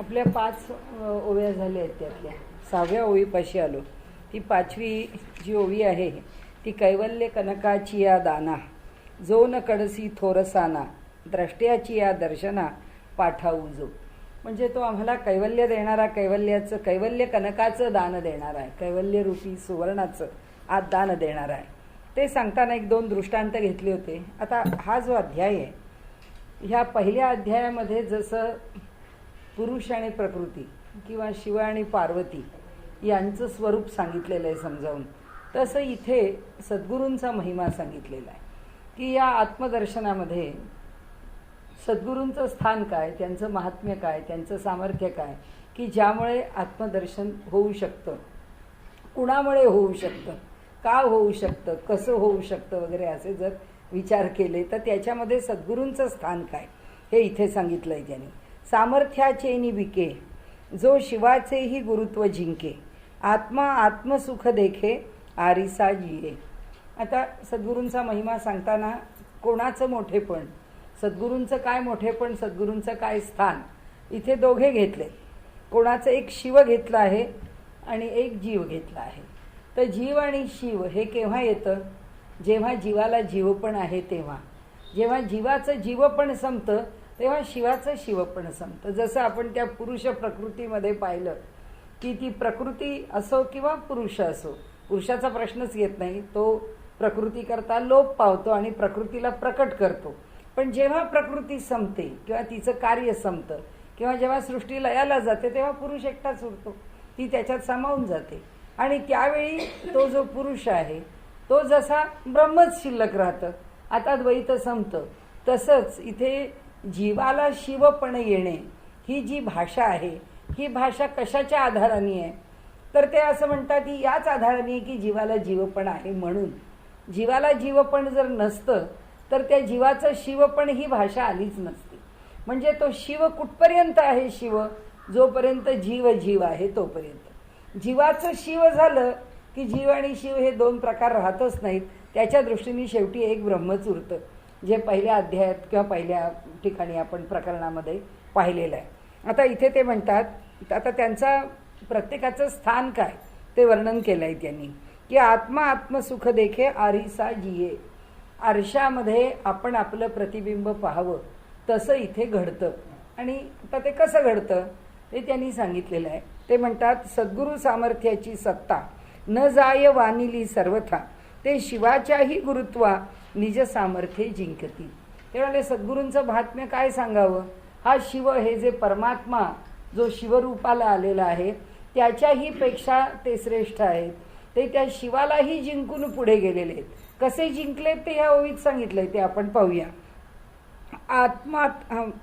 आपल्या 5 ओव्या झाल्या आहेत. त्यातल्या 6व्या ओवीपाशी आलो. ती 5वी जी ओवी आहे ती कैवल्य कनकाची या दाना, जो न कडसी थोरसाना, द्रष्ट्याची या दर्शना पाठाऊ जो. म्हणजे तो आम्हाला कैवल्य देणारा, कैवल्य कनकाचं दान देणार आहे, कैवल्य रूपी सुवर्णाचं आज दान देणार आहे. ते सांगताना 1-2 दृष्टांत घेतले होते. आता हा जो अध्याय आहे, ह्या पहिल्या अध्यायामध्ये जसं पुरुष आणि प्रकृती किंवा शिव आणि पार्वती यांचं स्वरूप सांगितलेलं आहे समजावून, तसं इथे सद्गुरूंचा महिमा सांगितलेला आहे की या आत्मदर्शनामध्ये सद्गुरूंचं स्थान काय, त्यांचं महात्म्य काय, त्यांचं सामर्थ्य काय, की ज्यामुळे आत्मदर्शन होऊ शकतं, कुणामुळे होऊ शकतं, का होऊ शकतं, कसं होऊ शकतं वगैरे असे जर विचार केले तर त्याच्यामध्ये सद्गुरूंचं स्थान काय हे इथे सांगितलं आहे त्यांनी. सामर्थ्याचे विके, जो शिवाचेही गुरुत्व जिंके, आत्मा आत्मसुख देखे, आरिसा जिये. आता सद्गुरूंचा महिमा सांगताना कोणाचं मोठेपण, सद्गुरूंचं काय मोठेपण, सद्गुरूंचं काय स्थान, इथे दोघे घेतले. कोणाचं एक शिव घेतलं आहे आणि एक जीव घेतला आहे. तर जीव आणि शिव हे केव्हा येतं, जेव्हा जीवाला जीवपण आहे तेव्हा. जेव्हा जीवाचं जीवपण संपतं तेव्हा शिवाचं शिवपण संपतं. जसं आपण त्या पुरुष प्रकृतीमध्ये पाहिलं की ती प्रकृती असो किंवा पुरुष असो, पुरुषाचा प्रश्नच येत नाही, तो प्रकृती करता लोप पावतो आणि प्रकृतीला प्रकट करतो. पण जेव्हा प्रकृती संपते किंवा तिचं कार्य संपतं किंवा जेव्हा सृष्टी लयाला जाते तेव्हा पुरुष एकटाच उरतो, ती त्याच्यात सामावून जाते. आणि त्यावेळी तो जो पुरुष आहे तो जसा ब्रह्मच शिल्लक राहतं. आता द्वैत संपतं. तसंच इथे जीवाला शिवपण येणे ही जी भाषा आहे, ही भाषा कशाच्या आधाराने आहे, तर ते असं म्हणतात की याच आधाराने की जीवाला जीवपण आहे. म्हणून जीवाला जीवपण जर नसतं तर त्या जीवाचं शिवपण ही भाषा आलीच नसती. म्हणजे तो शिव कुठपर्यंत आहे, शिव जोपर्यंत जीव आहे तोपर्यंत. जीवाचं शिव झालं की जीव आणि शिव हे 2 प्रकार राहतच नाहीत. त्याच्या दृष्टीने शेवटी एक ब्रह्मच उरतं, जे पहिल्या अध्यायात किंवा पहिल्या ठिकाणी आपण प्रकरणामध्ये पाहिलेलं आहे. आता इथे ते म्हणतात, आता त्यांचा प्रत्येकाचं स्थान काय ते वर्णन केलं आहे त्यांनी, की आत्मा आत्मसुख देखे, आरिसा जिये. आरशामध्ये आपण आपलं प्रतिबिंब पाहावं तसं इथे घडतं. आणि आता ते कसं घडतं ते त्यांनी सांगितलेलं आहे. ते म्हणतात, सद्गुरू सामर्थ्याची सत्ता न जाय वानिली सर्वथा, ते शिवाच्याही गुरुत्वा निज सामर्थ्ये जिंकती. ते म्हणाले सद्गुरूंचं महात्म्य काय सांगावं, हा शिव हे जे परमात्मा जो शिवरूपाला आलेला आहे त्याच्याही पेक्षा ते श्रेष्ठ आहेत. ते त्या शिवालाही जिंकून पुढे गेलेले आहेत. कसे जिंकलेत ते ह्या ओवीत सांगितलंय, ते आपण पाहूया.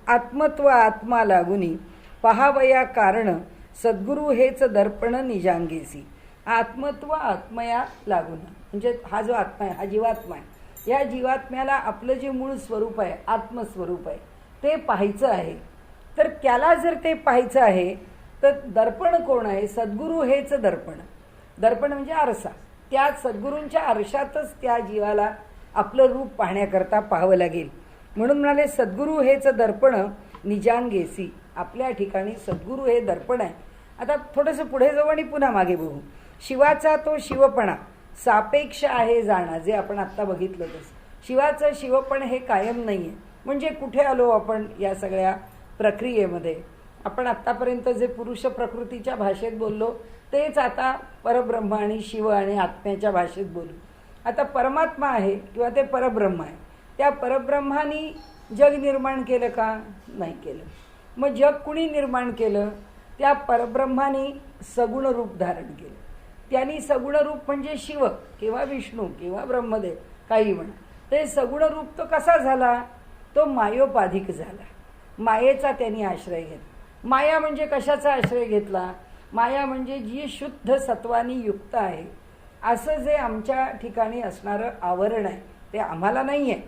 आत्मत्व आत्मा लागुनी पहावया कारण, सद्गुरू हेच दर्पण निजांगेसी. आत्मत्व आत्मया लागून, म्हणजे हा जो आत्मा आहे, हा जीवात्मा आहे, या जीवात्म्याला आपलं जे मूळ स्वरूप आहे, आत्मस्वरूप आहे, ते पाहायचं आहे. तर त्याला जर ते पाहायचं आहे तर दर्पण कोण आहे, सद्गुरू हेच दर्पण. दर्पण म्हणजे आरसा. त्या सद्गुरूंच्या आरशातच त्या जीवाला आपलं रूप पाहण्याकरता पाहावं लागेल. म्हणून म्हणाले सद्गुरू हेच दर्पण निजांगेसी. आपल्या ठिकाणी सद्गुरू हे दर्पण आहे. आता थोडंसं पुढे जाऊ आणि पुन्हा मागे बघू. शिवाचा तो शिवपणा सापेक्ष आहे जाणा, जे आपण आत्ता बघितलं तसं. शिवाचं शिवपण हे कायम नाही आहे. म्हणजे कुठे आलो आपण या सगळ्या प्रक्रियेमध्ये, आपण आत्तापर्यंत जे पुरुष प्रकृतीच्या भाषेत बोललो तेच आता परब्रह्म आणि शिव आणि आत्म्याच्या भाषेत बोलू. आता परमात्मा आहे किंवा ते परब्रह्म आहे, त्या परब्रह्मानी जग निर्माण केलं का, नाही केलं. मग जग कुणी निर्माण केलं, त्या परब्रह्मानी सगुण रूप धारण केलं. त्यांनी सगुण रूप म्हणजे शिव किंवा विष्णू किंवा ब्रह्मदेव काही म्हणा, ते सगुण रूप तो कसा झाला, तो मायोपाधिक झाला. मायेचा त्यांनी आश्रय घेतला. माया म्हणजे कशाचा आश्रय घेतला, माया म्हणजे जी शुद्ध सत्वानी युक्त आहे असं जे आमच्या ठिकाणी असणारं आवरण आहे, ते आम्हाला नाही आहे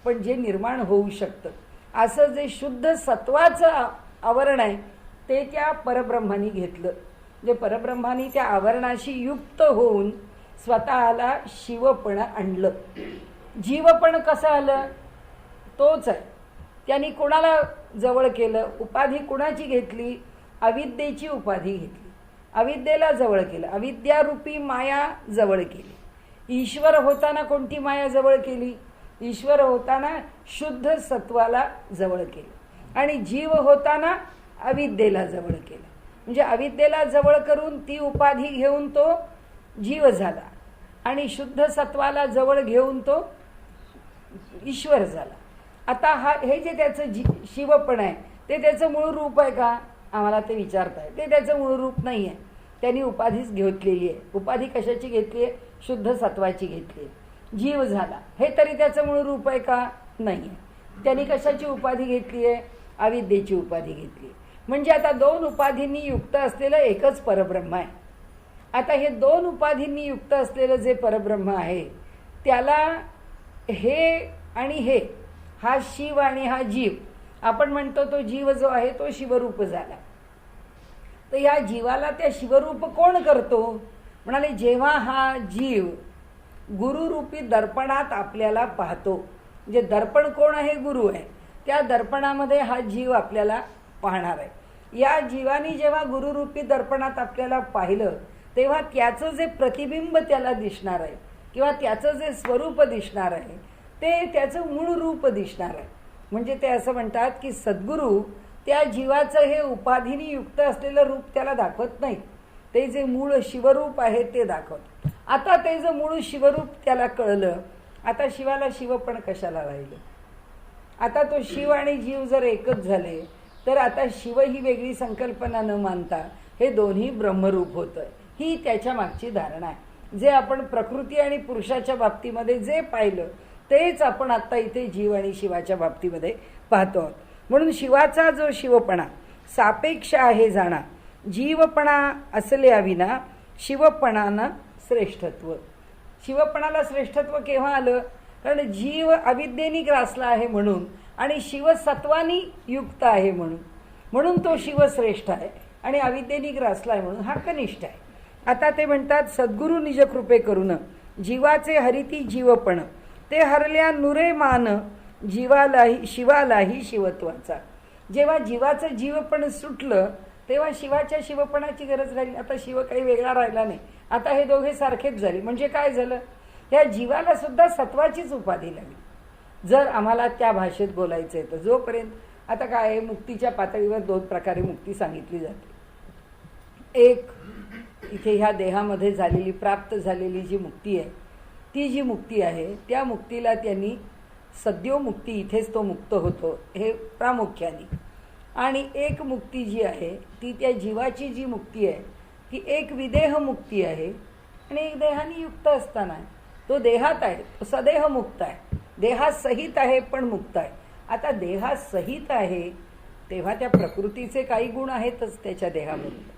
पण जे निर्माण होऊ शकतं असं जे शुद्ध सत्वाचं आवरण आहे ते त्या परब्रह्मानी घेतलं. जे परब्रह्मानी त्या आवरणाशी युक्त होऊन स्वतःला शिवपण आणलं. जीवपण कसं आलं, तोच आहे. त्यांनी कोणाला जवळ केलं, उपाधी कोणाची घेतली, अविद्येची उपाधी घेतली, अविद्येला जवळ केलं, अविद्यारूपी माया जवळ केली. ईश्वर होताना कोणती माया जवळ केली? ईश्वर होताना शुद्ध सत्वाला जवळ केलं आणि जीव होताना अविद्येला जवळ केलं. म्हणजे अविद्येला जवळ करून ती उपाधी घेऊन तो जीव झाला आणि शुद्ध सत्वाला जवळ घेऊन तो ईश्वर झाला. आता हे जे त्याचं शिवपण आहे ते त्याचं मूळ रूप आहे का? आम्हाला ते विचारताय. ते त्याचं मूळ रूप नाही आहे. त्यांनी उपाधीच घेतलेली आहे. उपाधी कशाची घेतली आहे? शुद्ध सत्वाची घेतली आहे. जीव झाला, हे तरी त्याचं मूळ रूप आहे का? नाही आहे. त्यांनी कशाची उपाधी घेतली आहे? अविद्येची उपाधी घेतली. म्हणजे आता दोन उपाधींनी युक्त असलेलं एकच परब्रह्म आहे. आता हे दोन उपाधींनी युक्त असलेलं जे परब्रह्म आहे त्याला हे आणि हे, हा शिव आणि हा जीव, आपण म्हणतो तो जीव जो आहे तो शिवरूप झाला. तर या जीवाला त्या शिवरूप कोण करतो? म्हणाले जेव्हा हा जीव गुरुरूपी दर्पणात आपल्याला पाहतो. म्हणजे दर्पण कोण आहे? गुरु आहे. त्या दर्पणामध्ये हा जीव आपल्याला पाहणार आहे. या जीवाने जेव्हा गुरुरूपी दर्पणात आपल्याला पाहिलं तेव्हा त्याचं जे प्रतिबिंब त्याला दिसणार आहे किंवा त्याचं जे स्वरूप दिसणार आहे ते त्याचं मूळ रूप दिसणार आहे. म्हणजे ते असं म्हणतात की सद्गुरू त्या जीवाचं हे उपाधीनी युक्त असलेलं रूप त्याला दाखवत नाही, ते जे मूळ शिवरूप आहे ते दाखवत. आता ते जे मूळ शिवरूप त्याला कळलं, आता शिवाला शिवपण कशाला राहिलं? आता तो शिव आणि जीव जर एकच झाले तर आता शिव ही वेगळी संकल्पना न मानता हे दोन्ही ब्रह्मरूप होतं. ही त्याच्या मागची धारणा आहे. जे आपण प्रकृती आणि पुरुषाच्या बाबतीमध्ये जे पाहिलं तेच आपण आता इथे जीव आणि शिवाच्या बाबतीमध्ये पाहतो. म्हणून शिवाचा जो शिवपणा सापेक्ष आहे जाणा, जीवपणा असल्या विना शिवपणानं श्रेष्ठत्व. शिवपणाला श्रेष्ठत्व केव्हा आलं? कारण जीव अविद्येने ग्रासला आहे म्हणून आणि शिव सत्वानी युक्त आहे म्हणून. म्हणून तो शिव श्रेष्ठ आहे आणि अविद्येने ग्रासला आहे म्हणून हा कनिष्ठ आहे. आता ते म्हणतात सद्गुरु निज कृपे करून जीवाचे हरिती जीवपण, ते हरल्या नुरे मान जीवालाही शिवालाही शिवत्वाचा. जेव्हा जीवाचं जीवपण सुटलं तेव्हा शिवाच्या शिवपणाची गरज राहिली. आता शिव काही वेगळा राहिला नाही. आता हे दोघे सारखेच झाले. म्हणजे काय झालं? त्या जीवाला सुद्धा सत्वाचीच उपाधी लागली. जर आम्हाला त्या भाषेत बोलायचं आहे तर जोपर्यंत आता काय मुक्तीच्या पातळीवर दोन प्रकारे मुक्ती सांगितली जाते. एक इथे ह्या देहामध्ये झालेली प्राप्त झालेली जी मुक्ती आहे ती जी मुक्ती आहे त्या मुक्तीला त्यांनी सद्योमुक्ती, इथेच तो मुक्त होतो हे प्रामुख्याने. आणि एक मुक्ती जी आहे ती त्या जीवाची जी मुक्ती आहे ती एक विदेह मुक्ती आहे आणि एक देहाने युक्त असताना आहे. तो देहात आहे, तो सदेह मुक्त आहे, देहासहित आहे पण मुक्त आहे. आता देहासहित आहे तेव्हा त्या प्रकृतीचे काही गुण आहेतच त्याच्या देहामध्ये.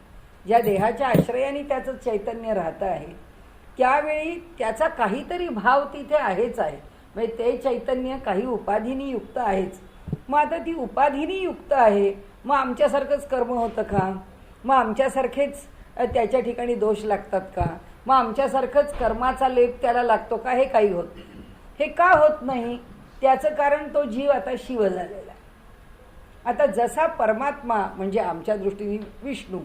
ज्या देहाच्या आश्रयाने त्याचं चैतन्य राहतं आहे त्यावेळी त्याचा काहीतरी भाव तिथे आहेच आहे. म्हणजे ते चैतन्य काही उपाधीनी युक्त आहेच. मग आता ती उपाधीनी युक्त आहे, मग आमच्यासारखंच कर्म होतं का? मग आमच्यासारखेच त्याच्या ठिकाणी दोष लागतात का? मग आमच्यासारखंच कर्माचा लेप त्याला लागतो का? हे काही होत नाही. हे का होत नाही? त्याचं कारण तो जीव आता शिव झालेला. आता जसा परमात्मा म्हणजे आमच्या दृष्टीने विष्णू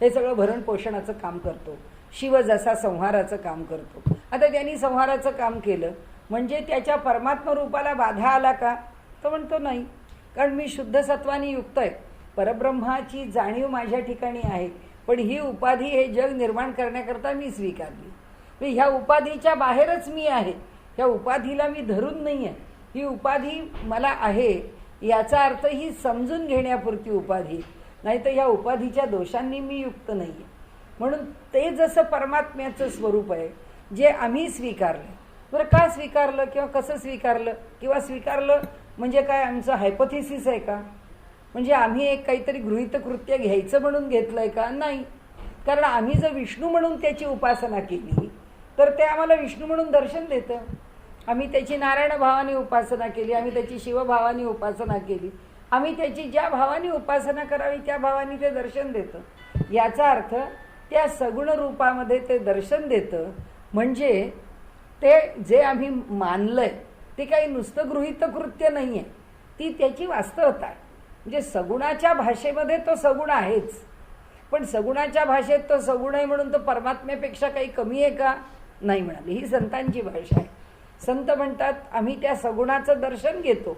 हे सगळं भरण पोषणाचं काम करतो, शिव जसा संहाराचं काम करतो. आता त्यांनी संहाराचं काम केलं म्हणजे त्याच्या परमात्मा रूपाला बाधा आला का? तो म्हणतो नाही, कारण मी शुद्ध सत्वानी युक्त आहे, परब्रह्माची जाणीव माझ्या ठिकाणी आहे. पण ही उपाधी हे जग निर्माण करण्याकरता मी स्वीकारली. ह्या उपाधीच्या बाहेरच मी आहे, ह्या उपाधीला मी धरून नाही आहे. ही उपाधी मला आहे याचा अर्थ ही समजून घेण्यापुरती उपाधी, नाही तर ह्या उपाधीच्या दोषांनी मी युक्त नाही आहे. म्हणून ते जसं परमात्म्याचं स्वरूप आहे जे आम्ही स्वीकारलं. बरं का स्वीकारलं किंवा कसं स्वीकारलं? किंवा स्वीकारलं म्हणजे काय आमचं हायपोथेसिस आहे का? म्हणजे आम्ही एक काहीतरी गृहीत कृत्य घ्यायचं म्हणून घेतलंय का? नाही. कारण आम्ही जर विष्णू म्हणून त्याची उपासना केली तर ते आम्हाला विष्णू म्हणून दर्शन देतं. आम्ही त्याची नारायण भावाने उपासना केली, आम्ही त्याची शिवभावाने उपासना केली, आम्ही त्याची ज्या भावाने उपासना करावी त्या भावाने ते दर्शन देतं. याचा अर्थ त्या सगुण रूपामध्ये ते दर्शन देतं. म्हणजे ते जे आम्ही मानलंय ते काही नुसतं गृहीत कृत्य नाही आहे, ती त्याची वास्तवता आहे. म्हणजे सगुणाच्या भाषेमध्ये तो सगुण आहेच, पण सगुणाच्या भाषेत तो सगुण आहे म्हणून तो परमात्म्यापेक्षा काही कमी आहे का? नाही म्हणाले. ही संतांची भाषा आहे. संत म्हणतात आम्ही त्या सगुणाचं दर्शन घेतो,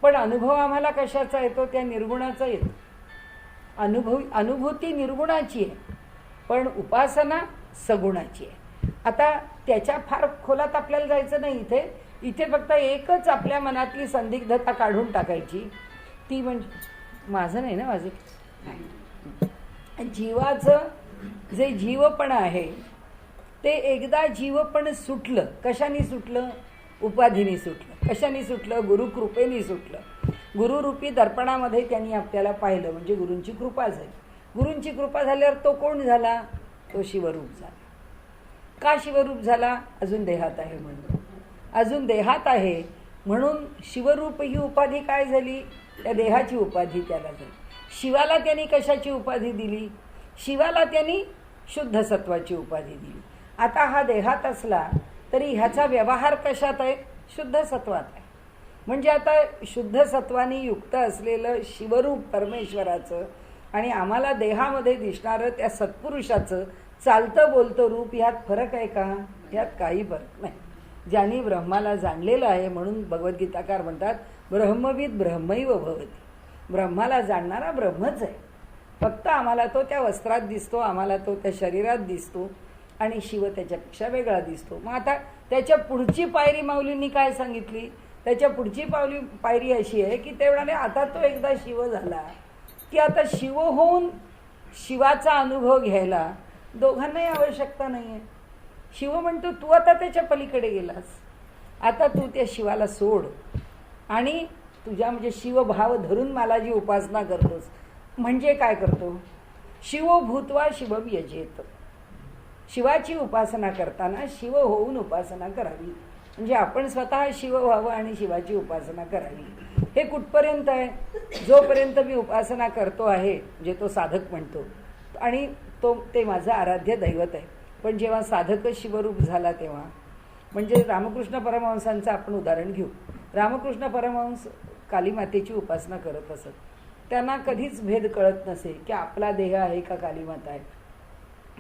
पण अनुभव आम्हाला कशाचा येतो? त्या निर्गुणाचा येतो. अनुभूती निर्गुणाची आहे, पण उपासना सगुणाची आहे. आता त्याच्या फार खोलात आपल्याला जायचं नाही. इथे फक्त एकच आपल्या मनातली संदिग्धता काढून टाकायची, ती म्हणजे माझं नाही ना, माझं जीवाचं जे जीवपण आहे ते एकदा जीवपण सुटलं. कशाने सुटलं? उपाधीने सुटलं. कशाने सुटलं? गुरुकृपेने सुटलं. गुरुरूपी दर्पणामध्ये त्यांनी आपल्याला पाहिलं, म्हणजे गुरूंची कृपा झाली. गुरूंची कृपा झाल्यावर तो कोण झाला? तो शिवरूप झाला. का शिवरूप झाला? अजून देहात आहे म्हणून. अजून देहात आहे म्हणून शिवरूप ही उपाधी काय झाली? त्या देहाची उपाधी त्याला झाली. शिवाला त्यांनी कशाची उपाधी दिली? शिवाला त्यांनी शुद्ध सत्वाची उपाधी दिली. आता हा देहात असला तरी ह्याचा व्यवहार कशात आहे? शुद्ध सत्वात आहे. म्हणजे आता शुद्ध सत्वाने युक्त असलेलं शिवरूप परमेश्वराचं आणि आम्हाला देहामध्ये दिसणारं त्या सत्पुरुषाचं चालतं बोलतं रूप, ह्यात फरक आहे का? ह्यात काही फरक नाही. ज्यांनी ब्रह्माला जाणलेलं आहे म्हणून भगवद्गीताकार म्हणतात ब्रह्मविद ब्रह्मैव भवति. ब्रह्माला जाणणारा ब्रह्मच आहे. फक्त आम्हाला तो त्या वस्त्रात दिसतो, आम्हाला तो त्या शरीरात दिसतो आणि शिव त्याच्यापेक्षा वेगळा दिसतो. मग आता त्याच्या पुढची पायरी माऊलींनी काय सांगितली? त्याच्या पुढची पायरी अशी आहे की ते म्हणाले आता तो एकदा शिव झाला की आता शिव होऊन शिवाचा अनुभव घ्यायला दोघांनाही आवश्यकता नाही आहे. शिव म्हणतो तू आता त्याच्या पलीकडे गेलास, आता तू त्या शिवाला सोड आणि तुझ्या म्हणजे शिवभाव धरून मला जी उपासना करतोस म्हणजे काय करतो? शिव भूत्वा शिवम यजेत. शिवाची उपासना करताना शिव होऊन उपासना करावी. म्हणजे आपण स्वतः शिव व्हावं आणि शिवाची उपासना करावी. हे कुठपर्यंत आहे? जोपर्यंत मी उपासना करतो आहे म्हणजे तो साधक म्हणतो आणि ते माझं आराध्य दैवत आहे. पण जेव्हा साधकच शिवरूप झाला तेव्हा, म्हणजे रामकृष्ण परमहंसांचं आपण उदाहरण घेऊ. रामकृष्ण परमहंस कालीमातेची उपासना करत असत. त्यांना कधीच भेद कळत नसे की आपला देह आहे का कालीमाता आहे.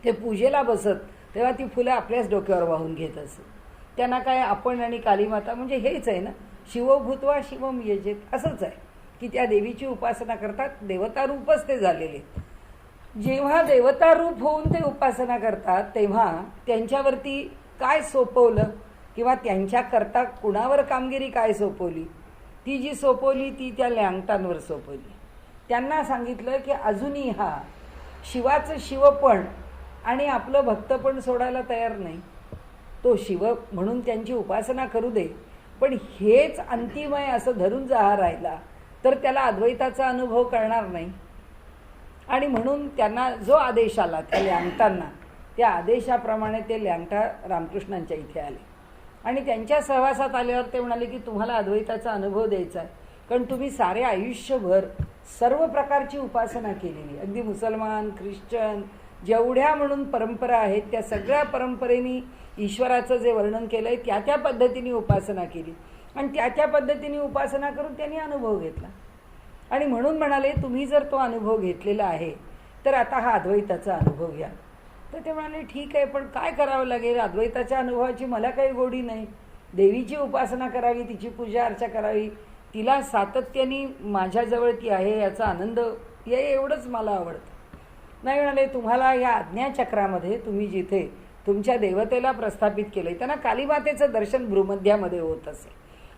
ते पूजेला बसत तेव्हा ती फुलं आपल्याच डोक्यावर वाहून घेत असत. त्यांना काय आपण आणि कालीमाता म्हणजे हेच आहे ना, शिवभूत्वा शिवम यजेत असंच आहे की त्या देवीची उपासना करतात. देवता रूपच ते झालेले. जेव्हा देवता रूप होऊन ते उपासना करतात तेव्हा त्यांच्यावरती काय सोपवलं किंवा त्यांच्याकरता कुणावर कामगिरी काय सोपवली? ती जी सोपवली ती त्या लँगटांवर सोपवली. त्यांना सांगितलं की अजूनही हा शिवाचं शिवपण आणि आपलं भक्तपण सोडायला तयार नाही. तो शिव म्हणून त्यांची उपासना करू दे, पण हेच अंतिम आहे असं धरून जहा राहिला तर त्याला अद्वैताचा अनुभव करणार नाही. आणि म्हणून त्यांना जो आदेश आला त्या लँगटांना, त्या आदेशाप्रमाणे ते लँगटा रामकृष्णांच्या इथे आले आणि त्यांच्या सहवासात आल्यावर ते म्हणाले की तुम्हाला अद्वैताचा अनुभव द्यायचा आहे, कारण तुम्ही सारे आयुष्यभर सर्व प्रकारची उपासना केलेली. अगदी मुसलमान, ख्रिश्चन जेवढ्या म्हणून परंपरा आहेत त्या सगळ्या परंपरेनी ईश्वराचं जे वर्णन केलंय त्या त्या पद्धतीने उपासना केली आणि त्या त्या पद्धतीने उपासना करून त्यांनी अनुभव घेतला. आणि म्हणून म्हणाले तुम्ही जर तो अनुभव घेतलेला आहे तर आता हा अद्वैताचा अनुभव घ्या. तर ते म्हणाले ठीक आहे, पण काय करावं लागेल? अद्वैताच्या अनुभवाची मला काही गोडी नाही. देवीची उपासना करावी, तिची पूजा अर्चा करावी, तिला सातत्याने माझ्याजवळ ती आहे याचा आनंद एवढंच मला आवडतं. नाही म्हणाले तुम्हाला या आज्ञाचक्रामध्ये तुम्ही जिथे तुमच्या देवतेला प्रस्थापित केलंय त्यांना कालीमातेचं दर्शन भ्रूमध्यामध्ये होत असे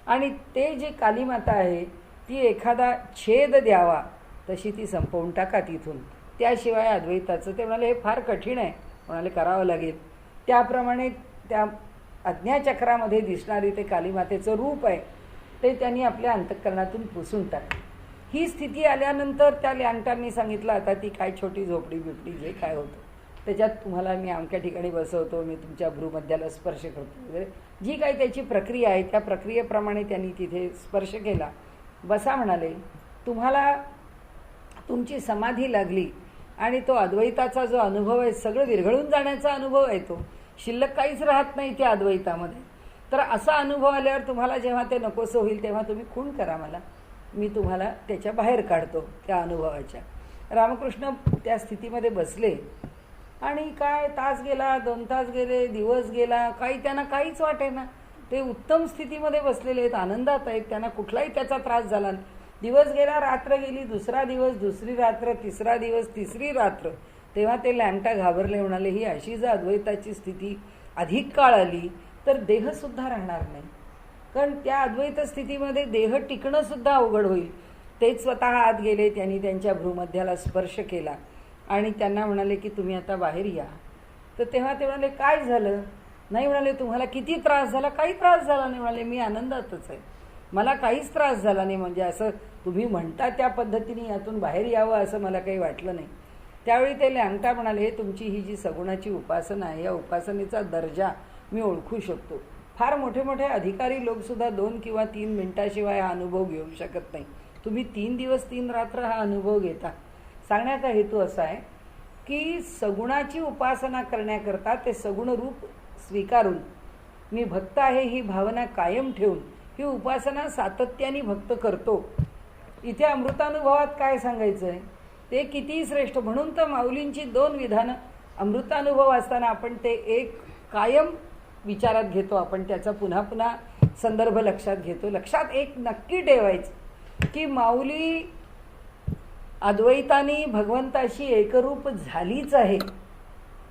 आणि ते जे कालीमाता आहे ती एखादा छेद द्यावा तशी ती संपवून टाका तिथून, त्याशिवाय अद्वैताचं. ते म्हणाले हे फार कठीण आहे. म्हणाले करावं लागेल. त्याप्रमाणे त्या आज्ञाचक्रामध्ये दिसणारी ते कालीमातेचं रूप आहे ते त्यांनी आपल्या अंतःकरणातून पुसून टाकलं. ही स्थिती आल्यानंतर त्या लँगटांनी सांगितलं आता ती काय छोटी झोपडी बिपडी जे काय होतं त्याच्यात तुम्हाला मी अमक्या ठिकाणी बसवतो, मी तुमच्या भ्रूमध्याला स्पर्श करतो वगैरे जी काही त्याची प्रक्रिया आहे त्या प्रक्रियेप्रमाणे त्यांनी तिथे स्पर्श केला. बसा म्हणाले, तुम्हाला तुमची समाधी लागली आणि तो अद्वैताचा जो अनुभव आहे सगळं विरघळून जाण्याचा अनुभव आहे, तो शिल्लक काहीच राहत नाही त्या अद्वैतामध्ये. तर असा अनुभव आल्यावर तुम्हाला जेव्हा ते नकोसं होईल तेव्हा तुम्ही खूण करा मला, मी तुम्हाला त्याच्या बाहेर काढतो त्या अनुभवाच्या. रामकृष्ण त्या स्थितीमध्ये बसले आणि काय तास गेला, 2 तास गेले, दिवस गेला, त्यांना काहीच वाटेना. ते उत्तम स्थितीमध्ये बसलेले आहेत, आनंदात आहेत, त्यांना कुठलाही त्याचा त्रास झाला नाही. दिवस गेला, रात्र गेली, दुसरा दिवस, दुसरी रात्र, तिसरा दिवस, तिसरी रात्र. तेव्हा ते लॅमटा घाबरले, म्हणाले ही अशी जर अद्वैताची स्थिती अधिक काळ आली तर देहसुद्धा राहणार नाही. कारण त्या अद्वैत स्थितीमध्ये देह टिकणं सुद्धा अवघड होईल. तेच स्वतः आत गेले, त्यांनी त्यांच्या भ्रूमध्याला स्पर्श केला आणि त्यांना म्हणाले की तुम्ही आता बाहेर या. तर तेव्हा ते म्हणाले काय झालं? नाही म्हणाले तुम्हाला किती त्रास झाला? काही त्रास झाला नाही म्हणाले, मी आनंदातच आहे, मला काहीच त्रास झाला नाही. म्हणजे असं तुम्ही म्हणता त्या पद्धतीने यातून बाहेर यावं असं मला काही वाटलं नाही. त्यावेळी ते लॅंगटा म्हणाले तुमची ही जी सगुणाची उपासना आहे या उपासनेचा दर्जा मी ओळखू शकतो. फार मोठे मोठे अधिकारी लोकसुद्धा 2 किंवा 3 मिनिटाशिवाय हा अनुभव घेऊ शकत नाही. तुम्ही 3 दिवस 3 रात्र हा अनुभव घेता. सांगण्याचा हेतू असा आहे की सगुणाची उपासना करण्याकरता ते सगुण रूप स्वीकारून मी भक्त आहे ही भावना कायम ठेवून ही उपासना सातत्याने भक्त करतो. इथे अमृतानुभवात काय सांगायचं आहे ते कितीही श्रेष्ठ. म्हणून तर माऊलींची 2 विधानं अमृतानुभव असताना आपण ते एक कायम विचारात घेतो, आपण त्याचा पुन्हा पुन्हा संदर्भ लक्षात घेतो. लक्षात एक नक्की ठेवायचं की माऊली अद्वैतानी भगवंताशी एकरूप झालीच आहे.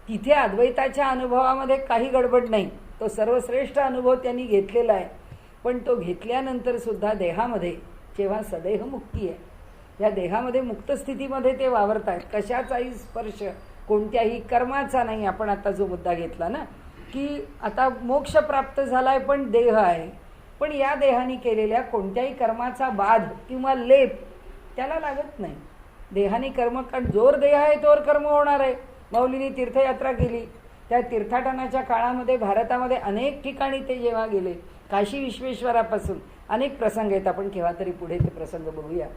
तिथे अद्वैताच्या अनुभवामध्ये काही गडबड नाही, तो सर्वश्रेष्ठ अनुभव त्यांनी घेतलेला आहे. पण तो घेतल्यानंतर सुद्धा देहामध्ये जेव्हा सदेह मुक्ती आहे, या देहामध्ये मुक्त स्थितीमध्ये ते वावरत आहेत. कशाचाही स्पर्श कोणत्याही कर्माचा नाही. आपण आता जो मुद्दा घेतला ना की आता मोक्ष प्राप्त झालाय पण देह आहे, पण या देहाने केलेल्या कोणत्याही कर्माचा बाध किंवा लेप त्याला लागत नाही. देहाने कर्म, कारण जोर देह आहे तोवर कर्म होणार आहे. माऊलींनी तीर्थयात्रा केली, त्या तीर्थाटनाच्या काळामध्ये भारतामध्ये अनेक ठिकाणी ते जेव्हा गेले, काशी विश्वेश्वरापासून अनेक प्रसंग आहेत, आपण केव्हा तरी पुढे ते प्रसंग बघूया.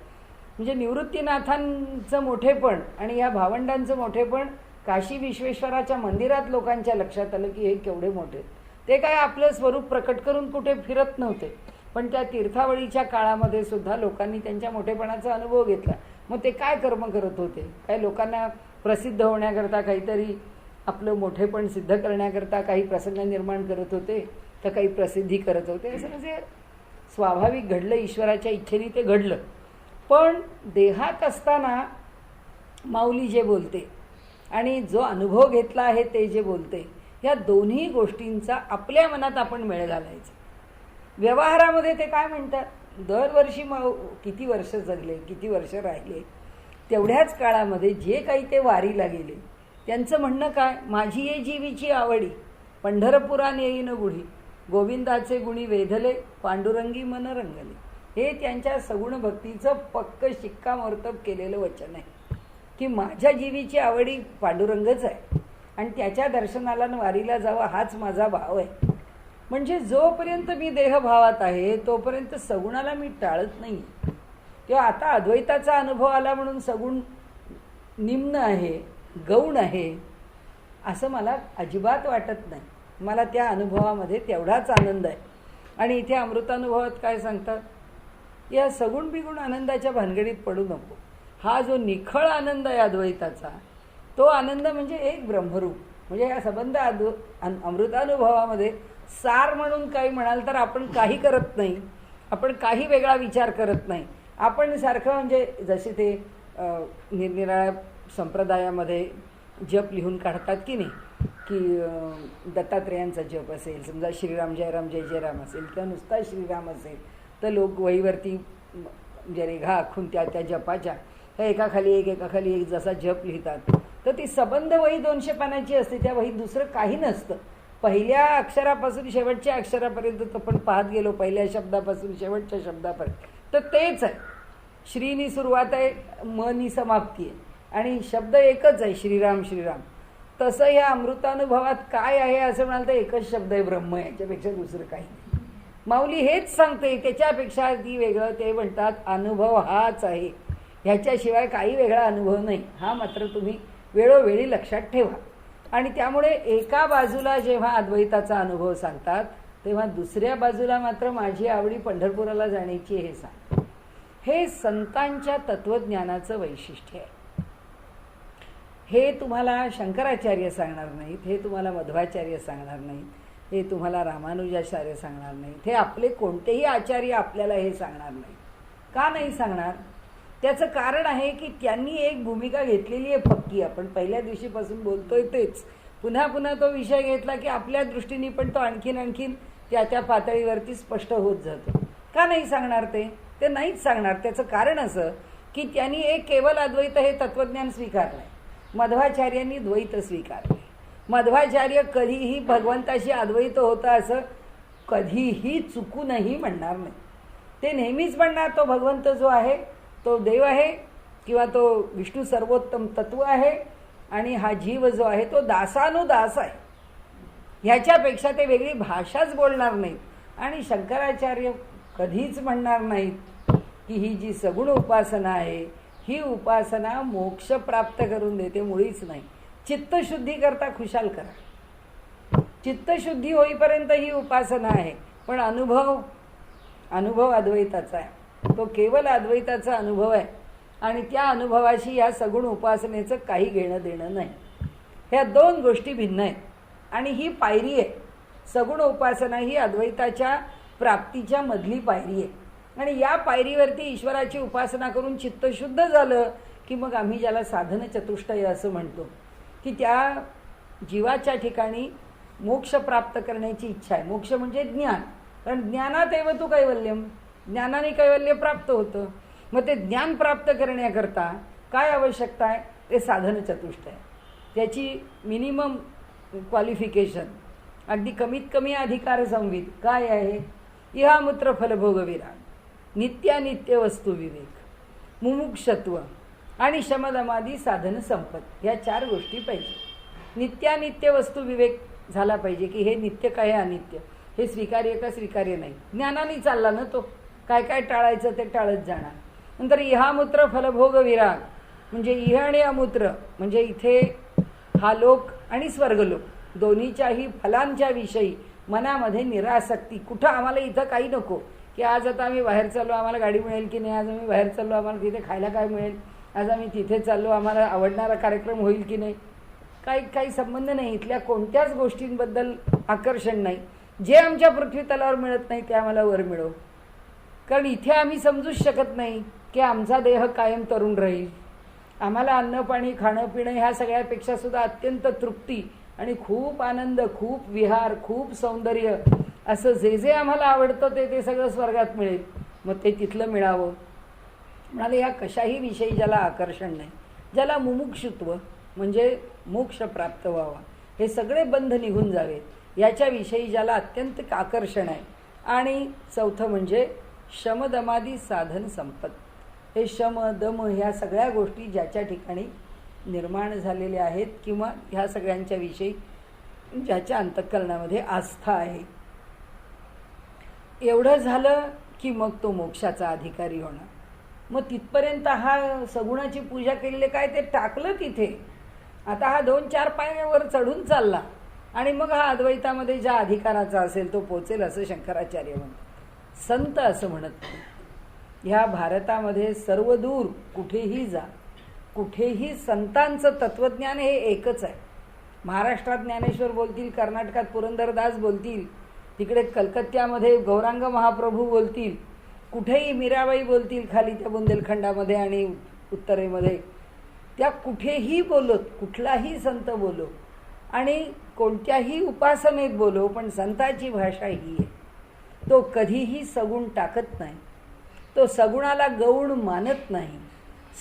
म्हणजे निवृत्तीनाथांचं मोठेपण आणि या भावंडांचं मोठेपण काशी विश्वेश्वराच्या मंदिरात लोकांच्या लक्षात आलं की हे केवढे मोठे. ते काय आपलं स्वरूप प्रकट करून कुठे फिरत नव्हते, पण त्या तीर्थावळीच्या काळामध्ये सुद्धा लोकांनी त्यांच्या मोठेपणाचा अनुभव घेतला. मग ते काय कर्म करत होते? काय लोकांना प्रसिद्ध होण्याकरता, काहीतरी आपलं मोठेपण सिद्ध करण्याकरता काही प्रसंग निर्माण करत होते तर काही प्रसिद्धी करत होते. असं म्हणजे स्वाभाविक घडलं, ईश्वराच्या इच्छेने ते घडलं. पण देहात असताना माऊली जे बोलते आणि जो अनुभव घेतला आहे ते जे बोलते, या दोन्ही गोष्टींचा आपल्या मनात आपण मेळ घालायचा. व्यवहारामध्ये ते काय म्हणतात, दरवर्षी किती वर्ष जगले, किती वर्ष राहिले, तेवढ्याच काळामध्ये जे काही ते वारीला गेले त्यांचं म्हणणं काय, माझी ये जीवीची आवडी पंढरपुरान येईन गुढी, गोविंदाचे गुणी वेधले पांडुरंगी मन रंगले. हे त्यांच्या सगुण भक्तीचं पक्क शिक्कामोर्तब केलेलं वचन आहे की माझ्या जीवीची आवडी पांडुरंगच आहे आणि त्याच्या दर्शनाला वारीला जावं हाच माझा भाव आहे. म्हणजे जोपर्यंत मी देहभावात आहे तोपर्यंत सगुणाला मी टाळत नाही. किंवा आता अद्वैताचा अनुभव आला म्हणून सगुण निम्न आहे, गौण आहे असं मला अजिबात वाटत नाही. मला त्या अनुभवामध्ये तेवढाच आनंद आहे. आणि इथे अमृतानुभवात काय सांगतात, या सगुण बिगुण आनंदाच्या भानगडीत पडू नको. हा जो निखळ आनंद आहे अद्वैताचा, तो आनंद म्हणजे एक ब्रह्मरूप. म्हणजे या संबंध अमृतानुभवामध्ये सार म्हणून काही म्हणाल तर आपण काही करत नाही, आपण काही वेगळा विचार करत नाही. आपण सारखं म्हणजे जसे ते निरनिराळ्या संप्रदायामध्ये जप लिहून काढतात की नाही, की दत्तात्रेयांचा जप असेल, समजा श्रीराम जय राम जय जय राम असेल किंवा नुसता श्रीराम असेल तर लोक वहीवरती म्हणजे रेघा आखून त्या त्या जपाच्या एकाखाली एक जसा जप लिहितात. तर ती सबंध वही 200 पानाची असते. त्या वहीत दुसरं काही नसतं. पहिल्या अक्षरापासून शेवटच्या अक्षरापर्यंत तो आपण पाहत गेलो, पहिल्या शब्दापासून शेवटच्या शब्दापर्यंत तर तेच आहे. श्रीनी सुरुवात आहे, मनी समाप्ती आहे आणि शब्द एकच आहे, श्रीराम श्रीराम. तसं या अमृतानुभवात काय आहे असं म्हणाल तर एकच शब्द आहे, ब्रह्म. याच्यापेक्षा दुसरं काही नाही. माऊली हेच सांगते, त्याच्यापेक्षा ती वेगळं. ते म्हणतात अनुभव हाच आहे, ह्याच्याशिवाय काही वेगळा अनुभव नाही. हा मात्र तुम्ही वेळोवेळी लक्षात ठेवा. आणि त्यामुळे एका बाजूला जेव्हा अद्वैताचा अनुभव सांगतात तेव्हा दुसऱ्या बाजूला मात्र माझी आवडी पंढरपुराला जाण्याची हे सांगतात. हे संतांच्या तत्वज्ञानाचं वैशिष्ट्य आहे. हे तुम्हाला शंकराचार्य सांगणार नाहीत, हे तुम्हाला मध्वाचार्य सांगणार नाहीत, हे तुम्हाला रामानुजाचार्य सांगणार नाहीत, हे आपले कोणतेही आचार्य आपल्याला हे सांगणार नाहीत. का नाही सांगणार? त्याचं कारण आहे की त्यांनी एक भूमिका घेतलेली आहे पक्की. आपण पहिल्या दिवशीपासून बोलतोय तेच. पुन्हा पुन्हा तो विषय घेतला की आपल्या दृष्टीने पण तो आणखीन त्या पातळीवरती स्पष्ट होत जातो. का नाही सांगणार ते नाहीच सांगणार. त्याचं कारण असं की त्यांनी एक केवल अद्वैत हे तत्वज्ञान स्वीकारलंय. मध्वाचार्यांनी द्वैत स्वीकारले. मध्वाचार्य कधीही भगवंताशी अद्वैत होता असं कधीही चुकूनही म्हणणार नाही. ते नेहमीच म्हणणार तो भगवंत जो आहे तो देव आहे किंवा तो विष्णू सर्वोत्तम तत्व आहे आणि हा जीव जो आहे तो दासानुदास आहे. ह्याच्यापेक्षा ते वेगळी भाषाच बोलणार नाहीत. आणि शंकराचार्य कधीच म्हणणार नाहीत की ही जी सगुण उपासना आहे ही उपासना मोक्ष प्राप्त करून देते. मुळीच नाही. चित्तशुद्धी करता खुशाल करा. चित्तशुद्धी होईपर्यंत ही उपासना आहे. पण अनुभव अद्वैताचा आहे. तो केवळ अद्वैताचा अनुभव आहे आणि त्या अनुभवाशी या सगुण उपासनेचं काही घेणं देणं नाही. ह्या दोन गोष्टी भिन्न आहेत आणि ही पायरी आहे. सगुण उपासना ही अद्वैताच्या प्राप्तीच्या मधली पायरी आहे आणि या पायरीवरती ईश्वराची उपासना करून चित्त शुद्ध झालं की मग आम्ही ज्याला साधन चतुष्टय असं म्हणतो की त्या जीवाच्या ठिकाणी मोक्ष प्राप्त करण्याची इच्छा आहे. मोक्ष म्हणजे ज्ञान. कारण ज्ञानात एव तू कैवल्यम. ज्ञानाने कैवल्य प्राप्त होतं. मग ते ज्ञान प्राप्त करण्याकरता काय आवश्यकता आहे? ते साधन चतुष्टय. त्याची मिनिमम क्वालिफिकेशन अगदी कमीत कमी अधिकार संवित काय आहे? इहामूत्र फलभोग विराग, नित्यानित्य वस्तू विवेक, मुमुक्षत्व आणि शमदमादी साधन संपत. या 4 गोष्टी पाहिजे. नित्यानित्य वस्तू विवेक झाला पाहिजे की हे नित्य काय अनित्य, हे स्वीकार्य का स्वीकार्य नाही. ज्ञानाने चालला ना तो. काय काय टाळायचं ते टाळत जाणार. नंतर इहामूत्र फलभोग विराग म्हणजे इह आणि अमूत्र म्हणजे इथे हा लोक आणि स्वर्गलोक दोन्हीच्याही फलांच्या विषयी मनामध्ये निरासक्ती. कुठं आम्हाला इथं काही नको की आज आता आम्ही बाहेर चाललो आम्हाला गाडी मिळेल की नाही, आज आम्ही बाहेर चाललो आम्हाला तिथे खायला काय मिळेल, आज आम्ही तिथे चाललो आम्हाला आवडणारा कार्यक्रम होईल की नाही. काही संबंध नाही. इथल्या कोणत्याच गोष्टींबद्दल आकर्षण नाही. जे आमच्या पृथ्वी तलावर मिळत नाही ते आम्हाला वर मिळो. कारण इथे आम्ही समजूच शकत नाही की आमचा देह कायम तरुण राहील. आम्हाला अन्न पाणी खाणं पिणं ह्या सगळ्यापेक्षा सुद्धा अत्यंत तृप्ती आणि खूप आनंद, खूप विहार, खूप सौंदर्य असं जे जे आम्हाला आवडतं ते सगळं स्वर्गात मिळेल. मग ते तिथलं मिळावं. म्हणाले ह्या कशाही विषयी ज्याला आकर्षण नाही, ज्याला मुमुक्षुत्व म्हणजे मोक्ष प्राप्त व्हावा, हे सगळे बंध निघून जावेत याच्याविषयी ज्याला अत्यंत आकर्षण आहे. आणि चौथं म्हणजे शमदमादी साधन संपत. हे शम दम ह्या सगळ्या गोष्टी ज्याच्या ठिकाणी निर्माण झालेल्या आहेत किंवा ह्या सगळ्यांच्या विषयी ज्याच्या अंतःकरणामध्ये आस्था आहे, एवढं झालं की मग तो मोक्षाचा अधिकारी होणार. मग तिथपर्यंत हा सगुणाची पूजा केलेले काय ते टाकलं तिथे. आता हा 2-4 पायऱ्यावर चढून चालला आणि मग हा अद्वैतामध्ये ज्या अधिकाराचा असेल तो पोचेल असं शंकराचार्य म्हणतात. संत असं म्हणत नाही. ह्या भारतामध्ये सर्वदूर कुठेही जा, कुठेही संतांचं तत्वज्ञान हे एकच आहे. महाराष्ट्रात ज्ञानेश्वर बोलतील, कर्नाटकात पुरंदरदास बोलतील, तिकडे कलकत्त्यामध्ये गौरांग महाप्रभू बोलतील, कुठेही मीराबाई बोलतील खाली त्या बुंदेलखंडामध्ये आणि उत्तरेमध्ये. त्या कुठेही बोलत, कुठलाही संत बोलो आणि कोणत्याही उपासनेत बोलो, पण संताची भाषा ही आहे. तो कधीही सगुण टाकत नाही. तो सगुणाला गौण मानत नाही.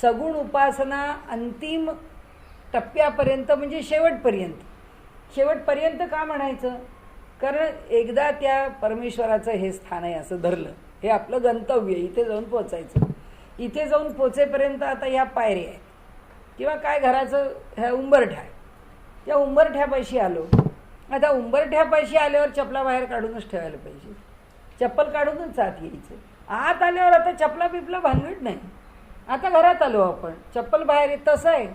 सगुण उपासना अंतिम टप्प्यापर्यंत म्हणजे शेवटपर्यंत का म्हणायचं? कारण एकदा त्या परमेश्वराचं हे स्थान आहे असं धरलं, हे आपलं गंतव्य, इथे जाऊन पोचायचं. इथे जाऊन पोचेपर्यंत आता ह्या पायऱ्या आहेत किंवा काय घराचं ह्या उंबरठ्या आहे. त्या उंबरठ्यापाशी आलो. आता उंबरठ्यापाशी आल्यावर चपला बाहेर काढूनच ठेवायला पाहिजे. चप्पल काढूनच आत यायचं. आत आल्यावर आता चपला बिपला भानगड नाही. आता घरात आलो आपण, चप्पल बाहेर येत तसं आहे.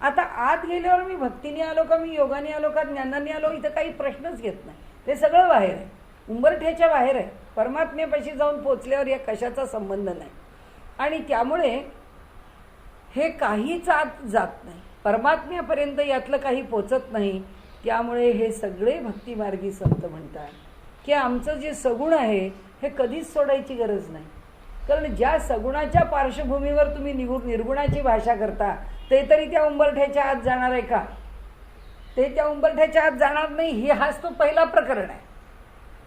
आता आत गेल्यावर मी भक्तीने आलो का, मी योगाने आलो का, ज्ञानाने आलो, इथं काही प्रश्नच घेत नाही. ते सगळं बाहेर आहे, उंबरठ्याच्या बाहेर आहे. परमात्म्यापाशी जाऊन पोचल्यावर या कशाचा संबंध नाही. आणि त्यामुळे हे काहीच आत जात नाही. परमात्म्यापर्यंत यातलं काही पोचत नाही. त्यामुळे हे सगळे भक्तिमार्गी संत म्हणतात की आमचं जे सगुण आहे हे कधीच सोडायची गरज नाही. कारण ज्या सगुणाच्या पार्श्वभूमीवर तुम्ही निर्गुणाची भाषा करता ते तरी त्या उंबरठ्याच्या आत जाणार आहे का? ते त्या उंबरठ्याच्या आत जाणार नाही. हाच तो पहिला प्रकरण आहे.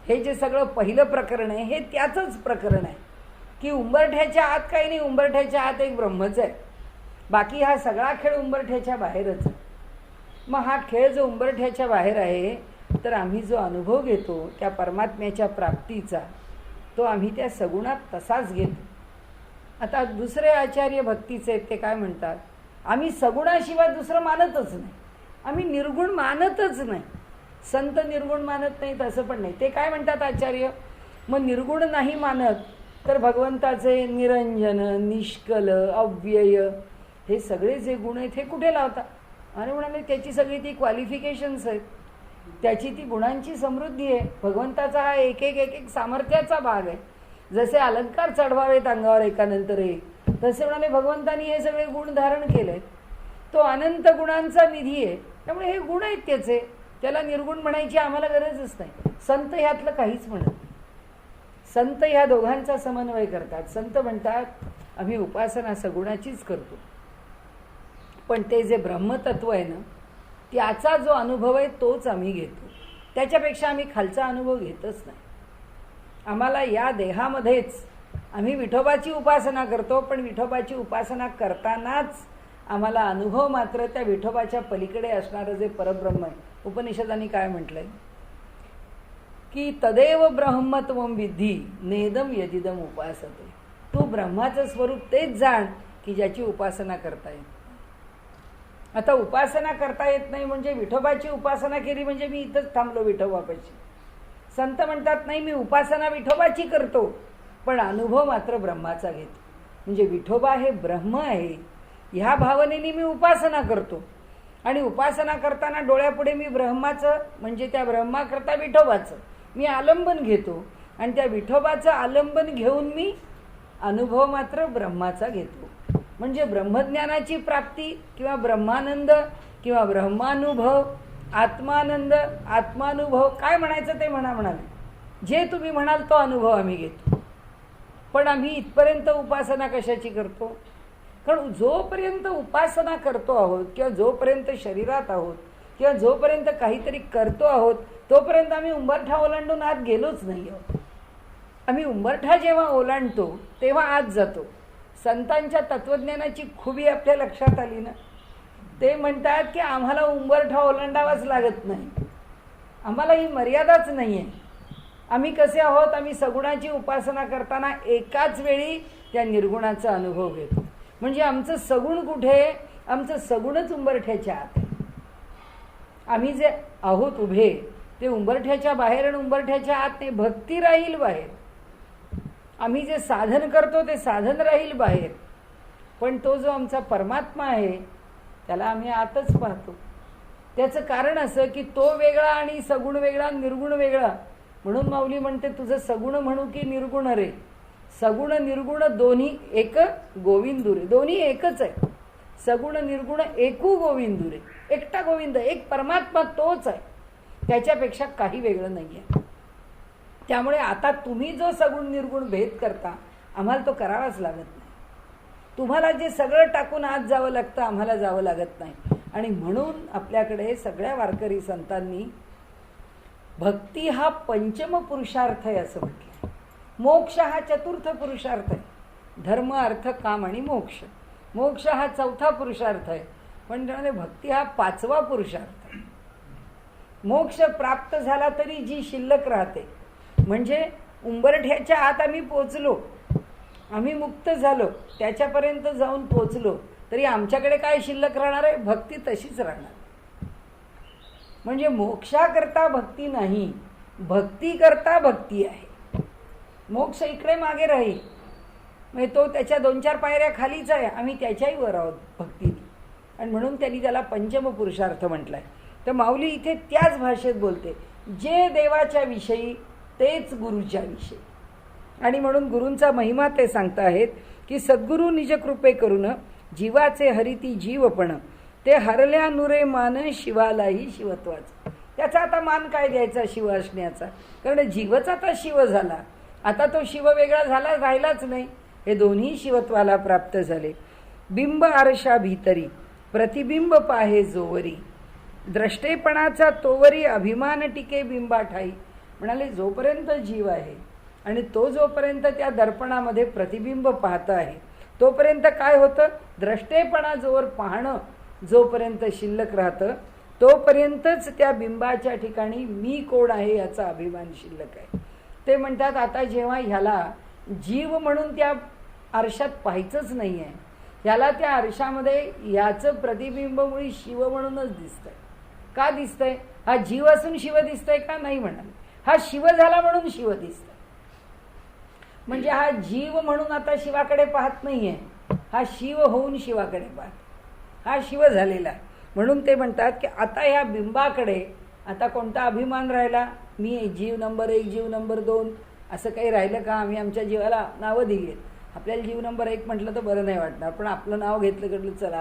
हे जे सगळं पहिलं प्रकरण आहे हे त्याचंच प्रकरण आहे की उंबरठ्याच्या आत काही नाही, उंबरठ्याच्या आत एक ब्रह्मच आहे. बाकी हा सगळा खेळ उंबरठ्याच्या बाहेरच आहे. मग हा खेळ जो उंबरठ्याच्या बाहेर आहे तर आम्ही जो अनुभव घेतो त्या परमात्म्याच्या प्राप्तीचा तो आम्ही त्या सगुणात तसाच घेतो. आता दुसरे आचार्य भक्तीचे आहेत ते काय म्हणतात, आम्ही सगुणाशिवाय दुसरं मानतच नाही, आम्ही निर्गुण मानतच नाही. संत निर्गुण मानत नाहीत असं पण नाही. ते काय म्हणतात आचार्य, मग निर्गुण नाही मानत तर भगवंताचे निरंजन, निष्कल, अव्यय हे सगळे जे गुण आहेत हे कुठे लावतात? आणि म्हणाले त्याची सगळी ती क्वालिफिकेशन्स आहेत, त्याची ती गुणांची समृद्धी आहे. भगवंताचा हा एक एक एक एक सामर्थ्याचा भाग आहे. जसे अलंकार चढवावेत अंगावर एकानंतर एक, तसे म्हणाले भगवंतानी हे सगळे गुण धारण केले. तो अनंत गुणांचा निधी आहे. त्यामुळे हे गुण आहेत त्याचे, त्याला निर्गुण म्हणायची आम्हाला गरजच नाही. संत ह्यातलं काहीच म्हणत नाही. संत ह्या दोघांचा समन्वय करतात. संत म्हणतात आम्ही उपासना सगुणाचीच करतो, पण ते जे ब्रह्मतत्व आहे ना त्याचा जो अनुभव आहे तोच आम्ही घेतो. त्याच्यापेक्षा आम्ही खालचा अनुभव घेतच नाही. आम्हाला या देहामध्येच आम्ही विठोबाची उपासना करतो, पण विठोबाची उपासना करतानाच आम्हाला अनुभव मात्र त्या विठोबाच्या पलीकडे असणारं जे परब्रह्म आहे. उपनिषदांनी काय म्हटलंय की तदेव ब्रह्मत्वम विद्धी नेदम यदिदम उपासते. तू ब्रह्माचं स्वरूप तेच जाण की ज्याची उपासना करता येत. आता उपासना करता येत नाही म्हणजे विठोबाची उपासना केली म्हणजे मी इथंच थांबलो विठोबापाशी. संत म्हणतात नाही, मी उपासना विठोबाची करतो पण अनुभव मात्र ब्रह्माचा घेतो. म्हणजे विठोबा हे ब्रह्म आहे ह्या भावनेने मी उपासना करतो, आणि उपासना करताना डोळ्यापुढे मी ब्रह्माचं म्हणजे त्या ब्रह्माकरता विठोबाचं मी आलंबन घेतो, आणि त्या विठोबाचं आलंबन घेऊन मी अनुभव मात्र ब्रह्माचा घेतो. म्हणजे ब्रह्मज्ञानाची प्राप्ती किंवा ब्रह्मानंद किंवा ब्रह्मानुभव, आत्मानंद, आत्मानुभव काय म्हणायचं ते म्हणा. म्हणाले जे तुम्ही म्हणाल तो अनुभव आम्ही घेतो. पण आम्ही इथपर्यंत उपासना कशाची करतो? कारण जोपर्यंत उपासना करतो आहोत किंवा जोपर्यंत शरीरात आहोत किंवा जोपर्यंत काहीतरी करतो आहोत तोपर्यंत आम्ही उंबरठा ओलांडून आत गेलोच नाही आहोत. आम्ही उंबरठा जेव्हा ओलांडतो तेव्हा आत जातो. संतांच्या तत्वज्ञानाची खुबी आपल्या लक्षात आली ना. ते म्हणतात की आम्हाला उंबरठा ओलांडावाच लागत नाही, आम्हाला ही मर्यादाच नाही आहे. आम्ही कसे आहोत, आम्ही सगुणाची उपासना करताना एकाच वेळी त्या निर्गुणाचा अनुभव घेतो. म्हणजे आमचं सगुण कुठे? आमचं सगुणच उंबरठ्याच्या आत आहे. आम्ही जे आहोत उभे ते उंबरठ्याच्या बाहेर आणि उंबरठ्याच्या आत नाही. भक्ती राहील बाहेर, आम्ही जे साधन करतो ते साधन राहील बाहेर, पण तो जो आमचा परमात्मा आहे त्याला आम्ही आतच पाहतो. त्याचं कारण असं की तो वेगळा आणि सगुण वेगळा, निर्गुण वेगळा. म्हणून माऊली म्हणते तुझं सगुण म्हणू की निर्गुण रे. सगुण निर्गुण दोन्ही एक गोविंदुरे, दोन्ही एकच आहे. सगुण निर्गुण एकू गोविंदुरे, एकटा गोविंद, एक परमात्मा तोच आहे, त्याच्यापेक्षा काही वेगळं नाही आहे. त्यामुळे आता तुम्ही जो सगुण निर्गुण भेद करता आम्हाला तो करावाच लागत नाही. तुम्हाला जे सगळं टाकून आत जावं लागतं आम्हाला जावं लागत नाही. आणि म्हणून आपल्याकडे सगळ्या वारकरी संतांनी भक्ती हा पंचम पुरुषार्थ आहे असं म्हटलं. मोक्ष हा चतुर्थ पुरुषार्थ आहे. धर्म, अर्थ, काम आणि मोक्ष. मोक्ष हा चौथा पुरुषार्थ आहे, पण भक्ती हा पाचवा पुरुषार्थ आहे. मोक्ष प्राप्त झाला तरी जी शिल्लक राहते, म्हणजे उंबरठ्याच्या आत आम्ही पोचलो, आम्ही मुक्त झालो, त्याच्यापर्यंत जाऊन पोचलो तरी आमच्याकडे काय शिल्लक राहणार आहे? भक्ती तशीच राहणार. म्हणजे मोक्षाकरता भक्ती नाही, भक्ती करता भक्ती आहे. मोक्ष इकडे मागे राहील, म्हणजे तो त्याच्या 2-4 पायऱ्या खालीच आहे, आम्ही त्याच्याही वर आहोत भक्तीने. आणि म्हणून त्यांनी त्याला पंचम पुरुषार्थ म्हटलाय. तर माऊली इथे त्याच भाषेत बोलते, जे देवाच्या विषयी तेच गुरुच्या विषयी. आणि म्हणून गुरूंचा महिमा ते सांगता आहेत की सद्गुरू निज कृपे करून जीवाचे हरिती जीवपण ते हरल्या नुरे मान शिवालाही शिवत्वाचा. त्याचा आता मान काय द्यायचा शिव असण्याचा, कारण जीवच आता शिव झाला. आता तो शिव वेगळा झाला, राहिलाच नाही. हे दोन्ही शिवत्वाला प्राप्त झाले. बिंब आरशा भीतरी प्रतिबिंब पाहे जोवरी, द्रष्टेपणाचा तोवरी अभिमान टिके बिंबा ठाई. म्हणाले जोपर्यंत जीव आहे आणि तो जोपर्यंत त्या दर्पणामध्ये प्रतिबिंब पाहत आहे तोपर्यंत काय होतं, द्रष्टेपणा जोवर पाहणं जोपर्यंत शिल्लक राहतं तोपर्यंतच त्या बिंबाच्या ठिकाणी मी कोण आहे याचा अभिमान शिल्लक आहे. ते म्हणतात आता जेव्हा ह्याला जीव म्हणून त्या आरशात पाहायचंच नाही आहे, ह्याला त्या आरशामध्ये याचं प्रतिबिंबमुळे शिव म्हणूनच दिसतंय. का दिसतंय, हा जीव असून शिव दिसतंय का, नाही म्हणाले. हा शिव झाला म्हणून शिव दिसतंय. म्हणजे हा जीव म्हणून आता शिवाकडे पाहत नाहीये, हा शिव होऊन शिवाकडे पाहत, हा शिव झालेला आहे. म्हणून ते म्हणतात की आता ह्या बिंबाकडे आता कोणता अभिमान राहिला, मी जीव नंबर 1 जीव नंबर 2 असं काही राहिलं का. आम्ही आमच्या जीवाला नावं दिली आहेत. आपल्याला जीव नंबर 1 म्हटलं तर बरं नाही वाटणार, पण आपलं नाव घेतलं म्हटलं चला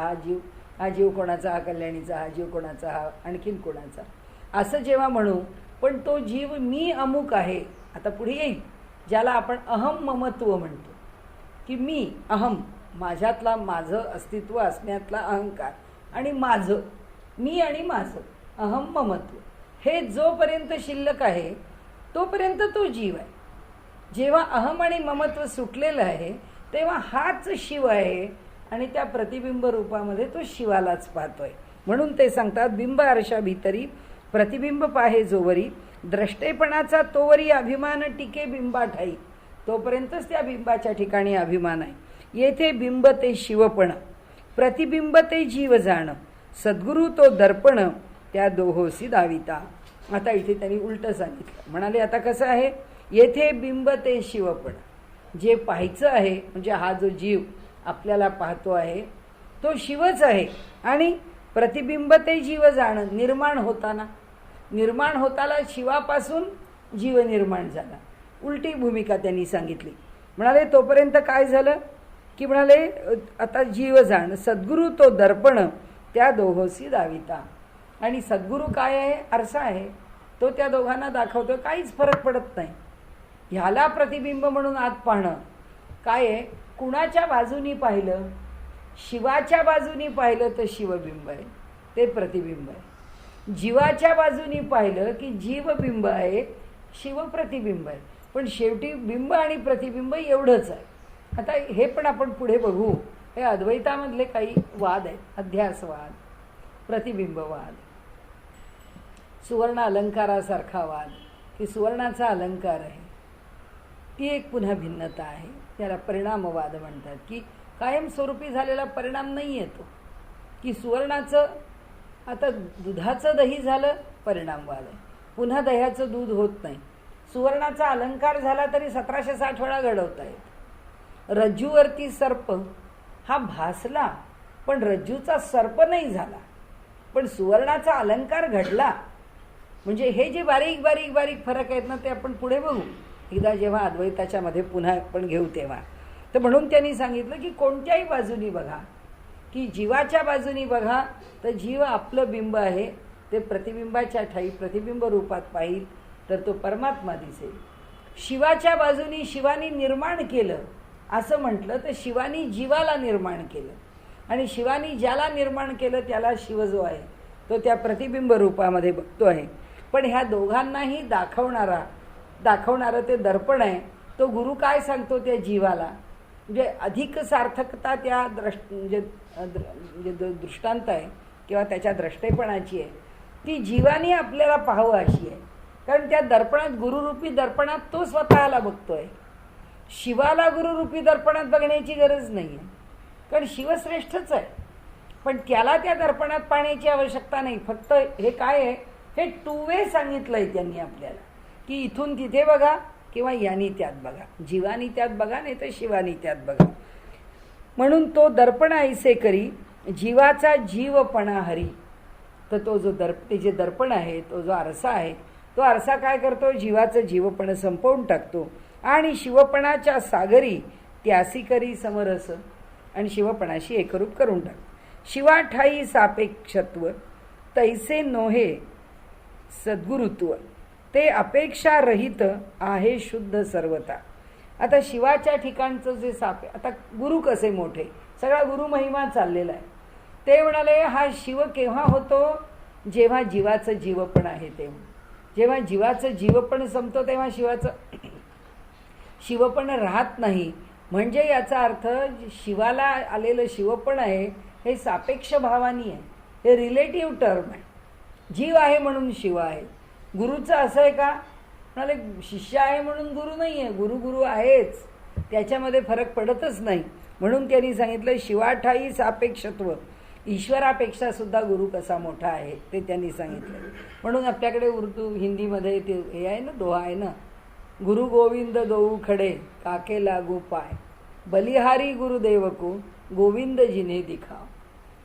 हा जीव कोणाचा, हा कल्याणीचा, हा जीव कोणाचा, हा आणखीन कोणाचा, असं जेव्हा म्हणू. पण तो जीव मी अमुक आहे, आता पुढे येईल, ज्याला आपण अहम ममत्व म्हणतो, की मी अहम, माझ्यातला माझं अस्तित्व असण्यातला अहंकार, आणि माझं मी आणि माझं अहम ममत्व हे जोपर्यंत शिल्लक आहे तोपर्यंत तो जीव आहे. जेव्हा अहम आणि ममत्व सुटलेलं आहे तेव्हा हाच शिव आहे आणि त्या प्रतिबिंब रूपामध्ये तो शिवालाच पाहतोय. म्हणून ते सांगतात बिंब आरशा भीतरी प्रतिबिंब पाहे जोवरी, द्रष्टेपणाचा तोवरी अभिमान टिके बिंबा ठाई. तोपर्यंतच त्या बिंबाच्या ठिकाणी अभिमान आहे. येथे बिंब ते शिवपण, प्रतिबिंब ते जीव जाण, सद्गुरु तो दर्पण त्या दोहोसी दाविता. आता इथे त्यांनी उलट सांगितलं. म्हणाले आता कसं आहे, येथे बिंब ते शिवपण, जे पाहायचं आहे म्हणजे हा जो जीव आपल्याला पाहतो आहे तो शिवच आहे. आणि प्रतिबिंब ते जीव जाण, निर्माण होताना शिवापासून जीव निर्माण झाला. उलटी भूमिका त्यांनी सांगितली. म्हणाले तोपर्यंत काय झालं की म्हणाले आता जीव जाण, सद्गुरु तो दर्पण त्या दोहोसी दाविता. आणि सद्गुरु काय आहे, आरसा आहे, तो त्या दोघांना दाखवतो. काहीच फरक पडत नाही. ह्याला प्रतिबिंब म्हणून आत पाहणं काय आहे, कुणाच्या बाजूनी पाहिलं, शिवाच्या बाजूनी पाहिलं तर शिवबिंब आहे, ते प्रतिबिंब आहे. जीवाच्या बाजूनी पाहिलं की जीवबिंब आहे, शिव प्रतिबिंब आहे. पण शेवटी बिंब आणि प्रतिबिंब एवढंच आहे. आता हे पण आपण पुढे बघू. हे अद्वैतामधले काही वाद आहेत, अध्यासवाद, प्रतिबिंबवाद, सुवर्ण अलंकारासारखा वाद, की सुवर्णाचा अलंकार आहे, ती एक पुन्हा भिन्नता आहे. त्याला परिणामवाद म्हणतात, की कायमस्वरूपी झालेला परिणाम नाही येतो. की सुवर्णाचं आता दुधाचं दही झालं, परिणामवाद आहे. पुन्हा दह्याचं दूध होत नाही. सुवर्णाचा अलंकार झाला तरी 1760 वेळा घडवता येत. रज्जूवरती सर्प हा भासला पण रज्जूचा सर्प नाही झाला, पण सुवर्णाचा अलंकार घडला. म्हणजे हे जे बारीक बारीक बारीक फरक आहेत ना, ते आपण पुढे बघू एकदा जेव्हा अद्वैताच्या मध्ये पुन्हा आपण घेऊ तेव्हा. तर म्हणून त्यांनी सांगितलं की कोणत्याही बाजूनी बघा, की जीवाच्या बाजूनी बघा तर जीव आपलं बिंब आहे, ते प्रतिबिंबाच्या ठाई प्रतिबिंब रूपात पाहिल तर तो परमात्मा दिसेल. शिवाच्या बाजूनी शिवानी निर्माण केलं असं म्हटलं तर शिवानी जीवाला निर्माण केलं, आणि शिवानी ज्याला निर्माण केलं त्याला शिव जो आहे तो त्या प्रतिबिंब रूपामध्ये बघतो आहे. पण ह्या दोघांनाही दाखवणारं ते दर्पण आहे. तो गुरु काय सांगतो त्या जीवाला, म्हणजे अधिक सार्थकता त्या दृष्टांत आहे किंवा त्याच्या द्रष्टेपणाची आहे, ती जीवानी आपल्याला पाहावं अशी आहे. कारण त्या दर्पणात, गुरुरूपी दर्पणात तो स्वतःला बघतोय. शिवाला गुरुरूपी दर्पणात बघण्याची गरज नाही आहे, कारण शिवश्रेष्ठच आहे. पण त्याला त्या दर्पणात पाहण्याची आवश्यकता नाही. फक्त हे काय आहे, हे 2 वे सांगितलंय त्यांनी आपल्याला, की इथून तिथे बघा किंवा यानी त्यात बघा, जीवानी त्यात बघा नाही तर शिवानी त्यात बघा. म्हणून तो दर्पण ऐसे करी जीवाचा जीवपणा हरी. तर तो जो जे दर्पण आहे, तो जो आरसा आहे, तो आरसा काय करतो, जीवाचं जीवपण संपवून टाकतो आणि शिवपणाच्या सागरी त्यासी करी समरस, आणि शिवपणाशी एकरूप करून टाकतो. शिवाठाई सापेक्षत्व तैसे नोहे सद्गुरुत्व ते अपेक्षारहित आहे शुद्ध सर्वता. आता शिवाच्या ठिकाणचं जे साप, आता गुरु कसे मोठे, सगळा गुरु महिमा चाललेला आहे. ते म्हणाले हा शिव केव्हा होतो, जेव्हा जीवाचं जीवपण आहे तेव्हा. जेव्हा जीवाचं जीवपण संपतो तेव्हा शिवपण राहत नाही. म्हणजे याचा अर्थ शिवाला आलेलं शिवपण आहे हे सापेक्ष भावानी आहे, हे रिलेटिव्ह टर्म आहे. जीव आहे म्हणून शिव आहे. गुरुचं असं आहे का, म्हणाले शिष्य आहे म्हणून गुरु नाही आहे, गुरु आहेच, त्याच्यामध्ये फरक पडतच नाही. म्हणून त्यांनी सांगितलं शिवाठाई सापेक्षत्व, ईश्वरापेक्षा सुद्धा गुरु कसा मोठा आहे ते त्यांनी सांगितलं. म्हणून आपल्याकडे उर्दू हिंदीमध्ये ते हे आहे ना, दोहा आहे ना, गुरु गोविंद दोऊ खडे काके लागू पाय, बलिहारी गुरुदेव को गोविंद जिने दिखाव.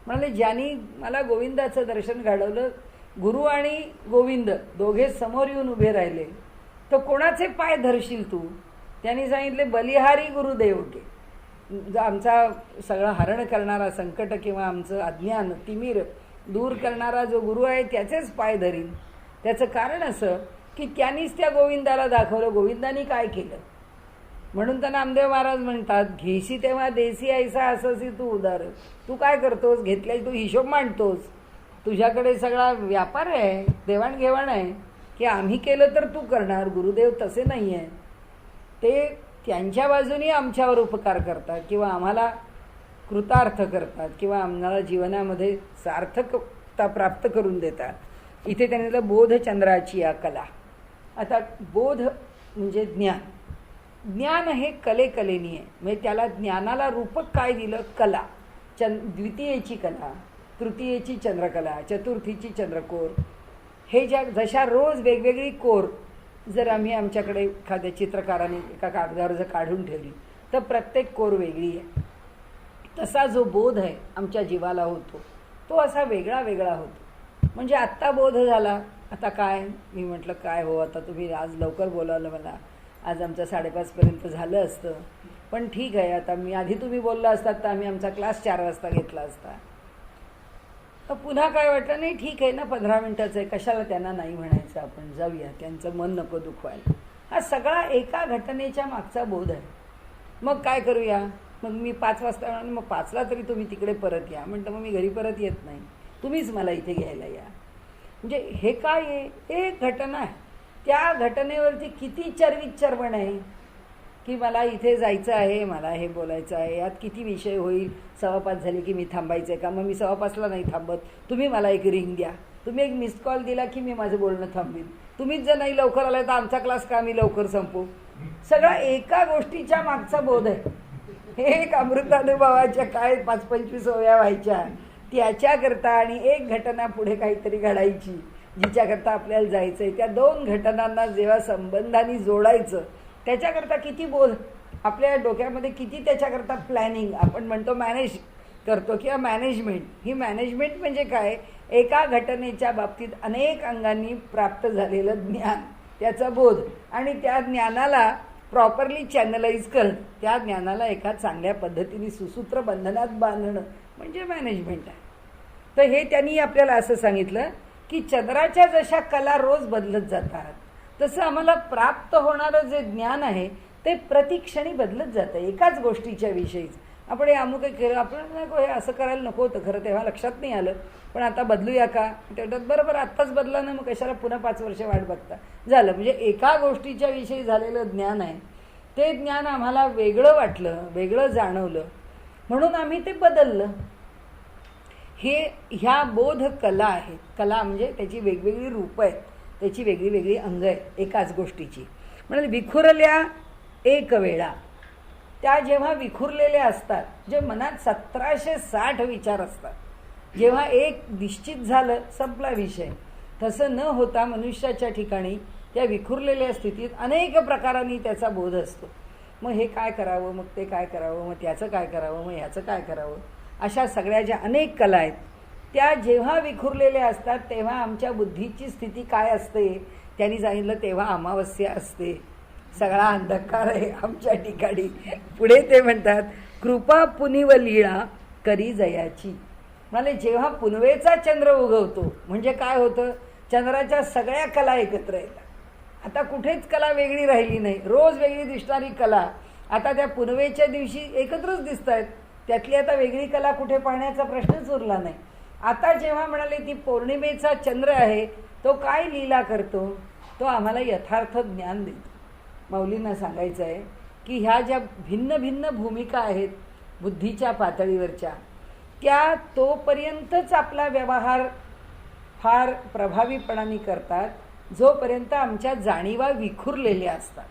म्हणाले ज्यांनी मला गोविंदाचं दर्शन घडवलं, गुरु आणि गोविंद दोघे समोर येऊन उभे राहिले, तर कोणाचे पाय धरशील तू. त्यांनी सांगितले बलिहारी गुरुदेव के, आमचा सगळं हरण करणारा संकट किंवा आमचं अज्ञान तिमिर दूर करणारा जो गुरु आहे त्याचेच पाय धरीन. त्याचं कारण असं की त्यांनीच त्या गोविंदाला दाखवलं गोविंदानी काय केलं. म्हणून तर नामदेव महाराज म्हणतात घेशी तेव्हा देसी ऐसा अससी तू उदार. तू काय करतोस, घेतल्या तू हिशोब मांडतोस, तुझ्याकडे सगळा व्यापार आहे, देवाणघेवाण आहे की आम्ही केलं तर तू करणार. गुरुदेव तसे नाही आहे, ते त्यांच्या बाजूनी आमच्यावर उपकार करतात किंवा आम्हाला कृतार्थ करतात किंवा आम्हाला जीवनामध्ये सार्थकता प्राप्त करून देतात. इथे त्यांनी बोधचंद्राची या कला. आता बोध म्हणजे ज्ञान, ज्ञान हे कलेनी आहे. म्हणजे त्याला ज्ञानाला रूपक काय दिलं, कला. द्वितीयेची कला, तृतीयेची चंद्रकला, चतुर्थीची चंद्रकोर. हे जशा रोज वेगवेगळी कोर जर आम्ही आमच्याकडे एखाद्या चित्रकाराने एका कागदावर जर काढून ठेवली तर प्रत्येक कोर वेगळी आहे. तसा जो बोध आहे आमच्या जीवाला होतो तो असा वेगळा वेगळा होतो. म्हणजे आत्ता बोध झाला, आता काय, मी म्हटलं काय हो आता तुम्ही आज लवकर बोलावलं मला, आज आमचं 5:30पर्यंत झालं असतं, पण ठीक आहे आता मी आधी तुम्ही बोलला असतात तर आम्ही आमचा क्लास 4 वाजता घेतला असता. तर पुन्हा काय वाटलं, नाही ठीक आहे ना 15 मिनिटाचं आहे, कशाला त्यांना नाही म्हणायचं, आपण जाऊया, त्यांचं मन नको दुखवायला. हा सगळा एका घटनेच्या मागचा बोध आहे. मग काय करूया, मग मी 5 वाजता, मग 5ला तरी तुम्ही तिकडे परत या. म्हणतं मग मी घरी परत येत नाही, तुम्हीच मला इथे घ्यायला या. म्हणजे हे काय आहे, एक घटना आहे, त्या घटनेवरती किती चरविच्चरवण आहे की मला इथे जायचं आहे, मला हे बोलायचं आहे, यात किती विषय होईल. 5:15 झाली की मी थांबायचं आहे का, मग मी 5:15ला नाही थांबत, तुम्ही मला एक रिंग द्या, तुम्ही एक मिस्ड कॉल दिला की मी माझं बोलणं थांबवीन, तुम्हीच जर नाही लवकर आलाय तर आमचा क्लास का मी लवकर संपू. सगळा एका गोष्टीच्या मागचा बोध आहे. हे एक अमृतानुभवाच्या काय 5-25 ओव्या व्हायच्या त्याच्याकरता आणि एक घटना पुढे काहीतरी घडायची जिच्याकरता आपल्याला जायचं आहे. त्या 2 घटनांना जेव्हा संबंधाने जोडायचं त्याच्याकरता किती बोध आपल्या डोक्यामध्ये, किती त्याच्याकरता प्लॅनिंग आपण म्हणतो मॅनेज करतो किंवा मॅनेजमेंट. ही मॅनेजमेंट म्हणजे काय, एका घटनेच्या बाबतीत अनेक अंगांनी प्राप्त झालेलं ज्ञान, त्याचा बोध आणि त्या ज्ञानाला प्रॉपरली चॅनलाइज करणं, त्या ज्ञानाला एका चांगल्या पद्धतीने सुसूत्र बंधनात बांधणं म्हणजे मॅनेजमेंट आहे. तर हे त्यांनी आपल्याला असं सांगितलं की चंद्राच्या जशा कला रोज बदलत जातात तसं आम्हाला प्राप्त होणारं जे ज्ञान आहे ते प्रतिक्षणी बदलत जातं. एकाच गोष्टीच्या विषयीच आपण हे अमुक केलं, आपण हे असं करायला नको होतं खरं, तेव्हा लक्षात नाही आलं, पण आता बदलूया का, तेवढ्यात बरोबर आत्ताच बदला ना, मग कशाला पुन्हा 5 वर्ष वाट बघता. झालं म्हणजे एका गोष्टीच्या विषयी झालेलं ज्ञान आहे, ते ज्ञान आम्हाला वेगळं वाटलं, वेगळं जाणवलं, म्हणून आम्ही ते बदललं. ह्या बोध कला आहेत. कला म्हणजे त्याची वेगवेगळी रूपं आहेत, त्याची वेगळी वेगळी अंग आहेत एकाच गोष्टीची. म्हणजे विखुरल्या एक वेळा, त्या जेव्हा विखुरलेल्या असतात, जे मनात 1760 विचार असतात, जेव्हा एक निश्चित झालं संपला विषय, तसं न होता मनुष्याच्या ठिकाणी त्या विखुरलेल्या स्थितीत अनेक प्रकारांनी त्याचा बोध असतो. मग हे काय करावं, मग ते काय करावं, मग त्याचं काय करावं, मग ह्याचं काय करावं, अशा सगळ्या ज्या अनेक कला आहेत त्या जेव्हा विखुरलेल्या असतात तेव्हा आमच्या बुद्धीची स्थिती काय असते त्यांनी सांगितलं, तेव्हा अमावस्या असते, सगळा अंधकार आहे आमच्या ठिकाणी. पुढे ते म्हणतात कृपा पुनिव लीळा करी जयाची. म्हणाले जेव्हा पुनवेचा चंद्र उगवतो म्हणजे काय होतं, चंद्राच्या सगळ्या कला एकत्र येतात. आता कुठेच कला वेगळी राहिली नाही. रोज वेगळी दिसणारी कला आता त्या पुनवेच्या दिवशी एकत्रच दिसत आहेत. त्यातली आता वेगळी कला कुठे पाहण्याचा प्रश्नच उरला नाही. आता जेव्हा म्हणाले ती पौर्णिमेचा चंद्र आहे, तो काय लीला करतो, तो आम्हाला यथार्थ ज्ञान देतो. माऊलींना सांगायचं आहे की ह्या ज्या भिन्न भिन्न भूमिका आहेत बुद्धीच्या पातळीवरच्या, त्या तोपर्यंतच आपला व्यवहार फार प्रभावीपणाने करतात जोपर्यंत आमच्या जाणीवा विखुरलेल्या असतात.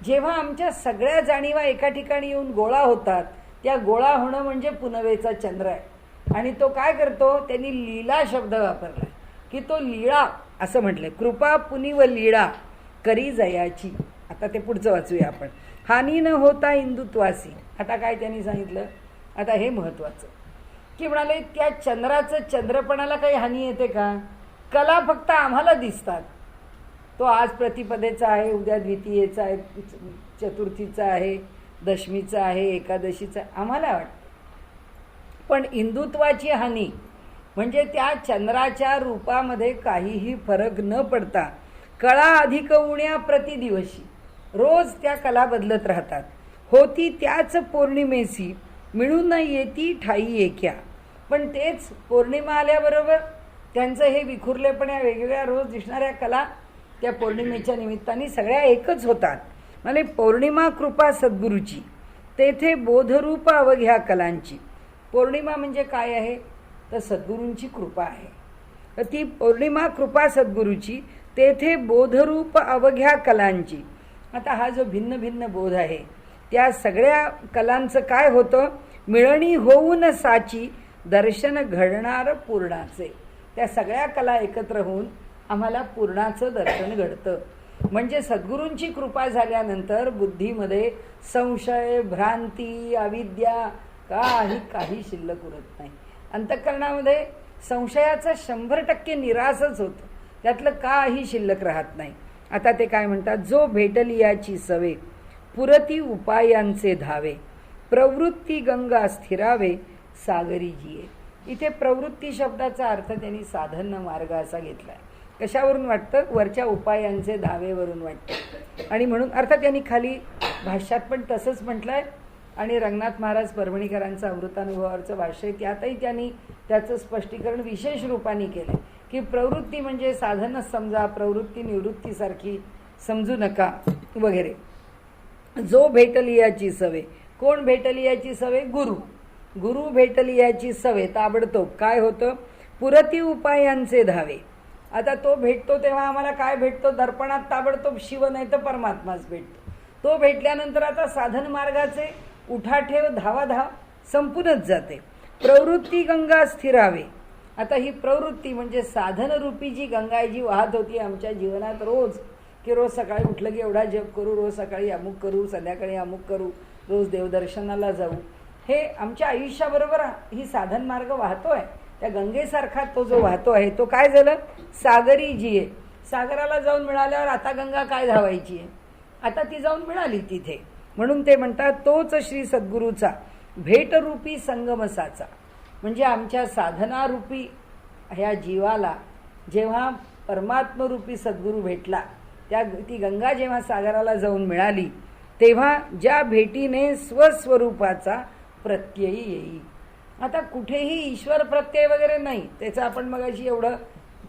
जेव्हा आमच्या सगळ्या जाणीवा एका ठिकाणी येऊन गोळा होतात, त्या गोळा होणं म्हणजे पुनवेचा चंद्र आहे. आणि तो काय करतो, त्यांनी लीला शब्द वापरला की तो लीळा असं म्हटलंय, कृपा पुनी व लीळा करी जयाची. आता ते पुढचं वाचूया आपण. हानी न होता हिंदुत्वासी. आता काय त्यांनी सांगितलं, आता हे महत्वाचं की म्हणाले त्या चंद्राचं चंद्रपणाला काही हानी येते का, कला फक्त आम्हाला दिसतात. तो आज प्रतिपदेचा आहे, उद्या द्वितीयेचा आहे, चतुर्थीचा आहे, दशमीचा आहे, एकादशीचा, आम्हाला वाटतं. पण हिंदुत्वाची हानी म्हणजे त्या चंद्राच्या रूपामध्ये काहीही फरक न पडता कळा अधिक उण्या प्रतिदिवशी रोज त्या कला बदलत राहतात. होती त्याच पौर्णिमेसी मिळून येती ठाई एक्या. पण तेच पौर्णिमा आल्याबरोबर त्यांचं हे विखुरलेपण, या वेगवेगळ्या रोज दिसणाऱ्या कला त्या पौर्णिमेच्या निमित्ताने सगळ्या एकच होतात. म्हणजे पौर्णिमा कृपा सद्गुरूची तेथे बोधरूप अवघ्या कलांची. पौर्णिमा म्हणजे काय आहे तर सद्गुरूंची कृपा आहे. तर ती पौर्णिमा कृपा सद्गुरूची तेथे बोधरूप अवघ्या कलांची. आता हा जो भिन्न भिन्न बोध आहे त्या सगळ्या कलांचं काय होतं, मिळणी होऊन साची दर्शन घडणार पूर्णाचे. त्या सगळ्या कला एकत्र होऊन आम्हाला पूर्णाचं दर्शन घडतं. म्हणजे सद्गुरूंची कृपा झाल्यानंतर बुद्धीमध्ये संशय, भ्रांती, अविद्या काही शिल्लक उरत नाही. अंतःकरणामध्ये संशयाचा 100% निरासच होतं, त्यातलं काही शिल्लक राहत नाही. आता ते काय म्हणतात, जो भेटली याची सवे पुरती उपायांचे धावे प्रवृत्ती गंगा स्थिरावे सागरी जिये. इथे प्रवृत्ती शब्दाचा अर्थ त्यांनी साधन मार्ग असा घेतलाय. कशावरून वाटतं, वरच्या उपायांचे धावेवरून वाटतं. आणि म्हणून अर्थात त्यांनी खाली भाष्यात पण तसंच म्हटलंय. आणि रंगनाथ महाराज परभणीकरांचं अमृतानुभवावरचं भाष्य त्यातही त्यांनी त्याचं स्पष्टीकरण विशेष रूपाने केलं की प्रवृत्ती म्हणजे साधनच समजा, प्रवृत्ती निवृत्तीसारखी समजू नका वगैरे. जो भेटली याची सवे, कोण भेटली याची सवे, गुरु भेटली याची सवे ताबडतोब काय होतं, पुरती उपायांचे धावे. आता तो भेटतो तेव्हा आम्हाला काय भेटतो, दर्पणात ताबडतोब शिव नाही तर परमात्माच भेटतो. तो भेटल्यानंतर आता साधन मार्गाचे उठाठेव धावाधाव संपूनच जाते. प्रवृत्ती गंगा स्थिरावे. आता ही प्रवृत्ती म्हणजे साधन रूपी जी गंगा जी वाहत होती आमच्या जीवनात रोज, की रोज सकाळी उठलं की एवढा जप करू, रोज सकाळी अमुक करू, संध्याकाळी अमुक करू, रोज देवदर्शनाला जाऊ, हे आमच्या आयुष्याबरोबर ही साधन मार्ग वाहतोय. त्या गंगेसारखा तो जो वाहतो आहे तो काय झालं, सागरी जिये. सागराला जाऊन मिळाल्यावर आता गंगा काय धावायची आहे, आता ती जाऊन मिळाली तिथे. म्हणून ते म्हणतात तोच श्री सद्गुरूचा भेटरूपी संगमसाचा. म्हणजे आमच्या साधनारूपी ह्या जीवाला जेव्हा परमात्मरूपी सद्गुरू भेटला, ती गंगा जेव्हा सागराला जाऊन मिळाली तेव्हा ज्या भेटीने स्वस्वरूपाचा प्रत्यय येईल. आता कुठेही ईश्वर प्रत्यय वगैरे नाही, त्याचं आपण मगाशी एवढं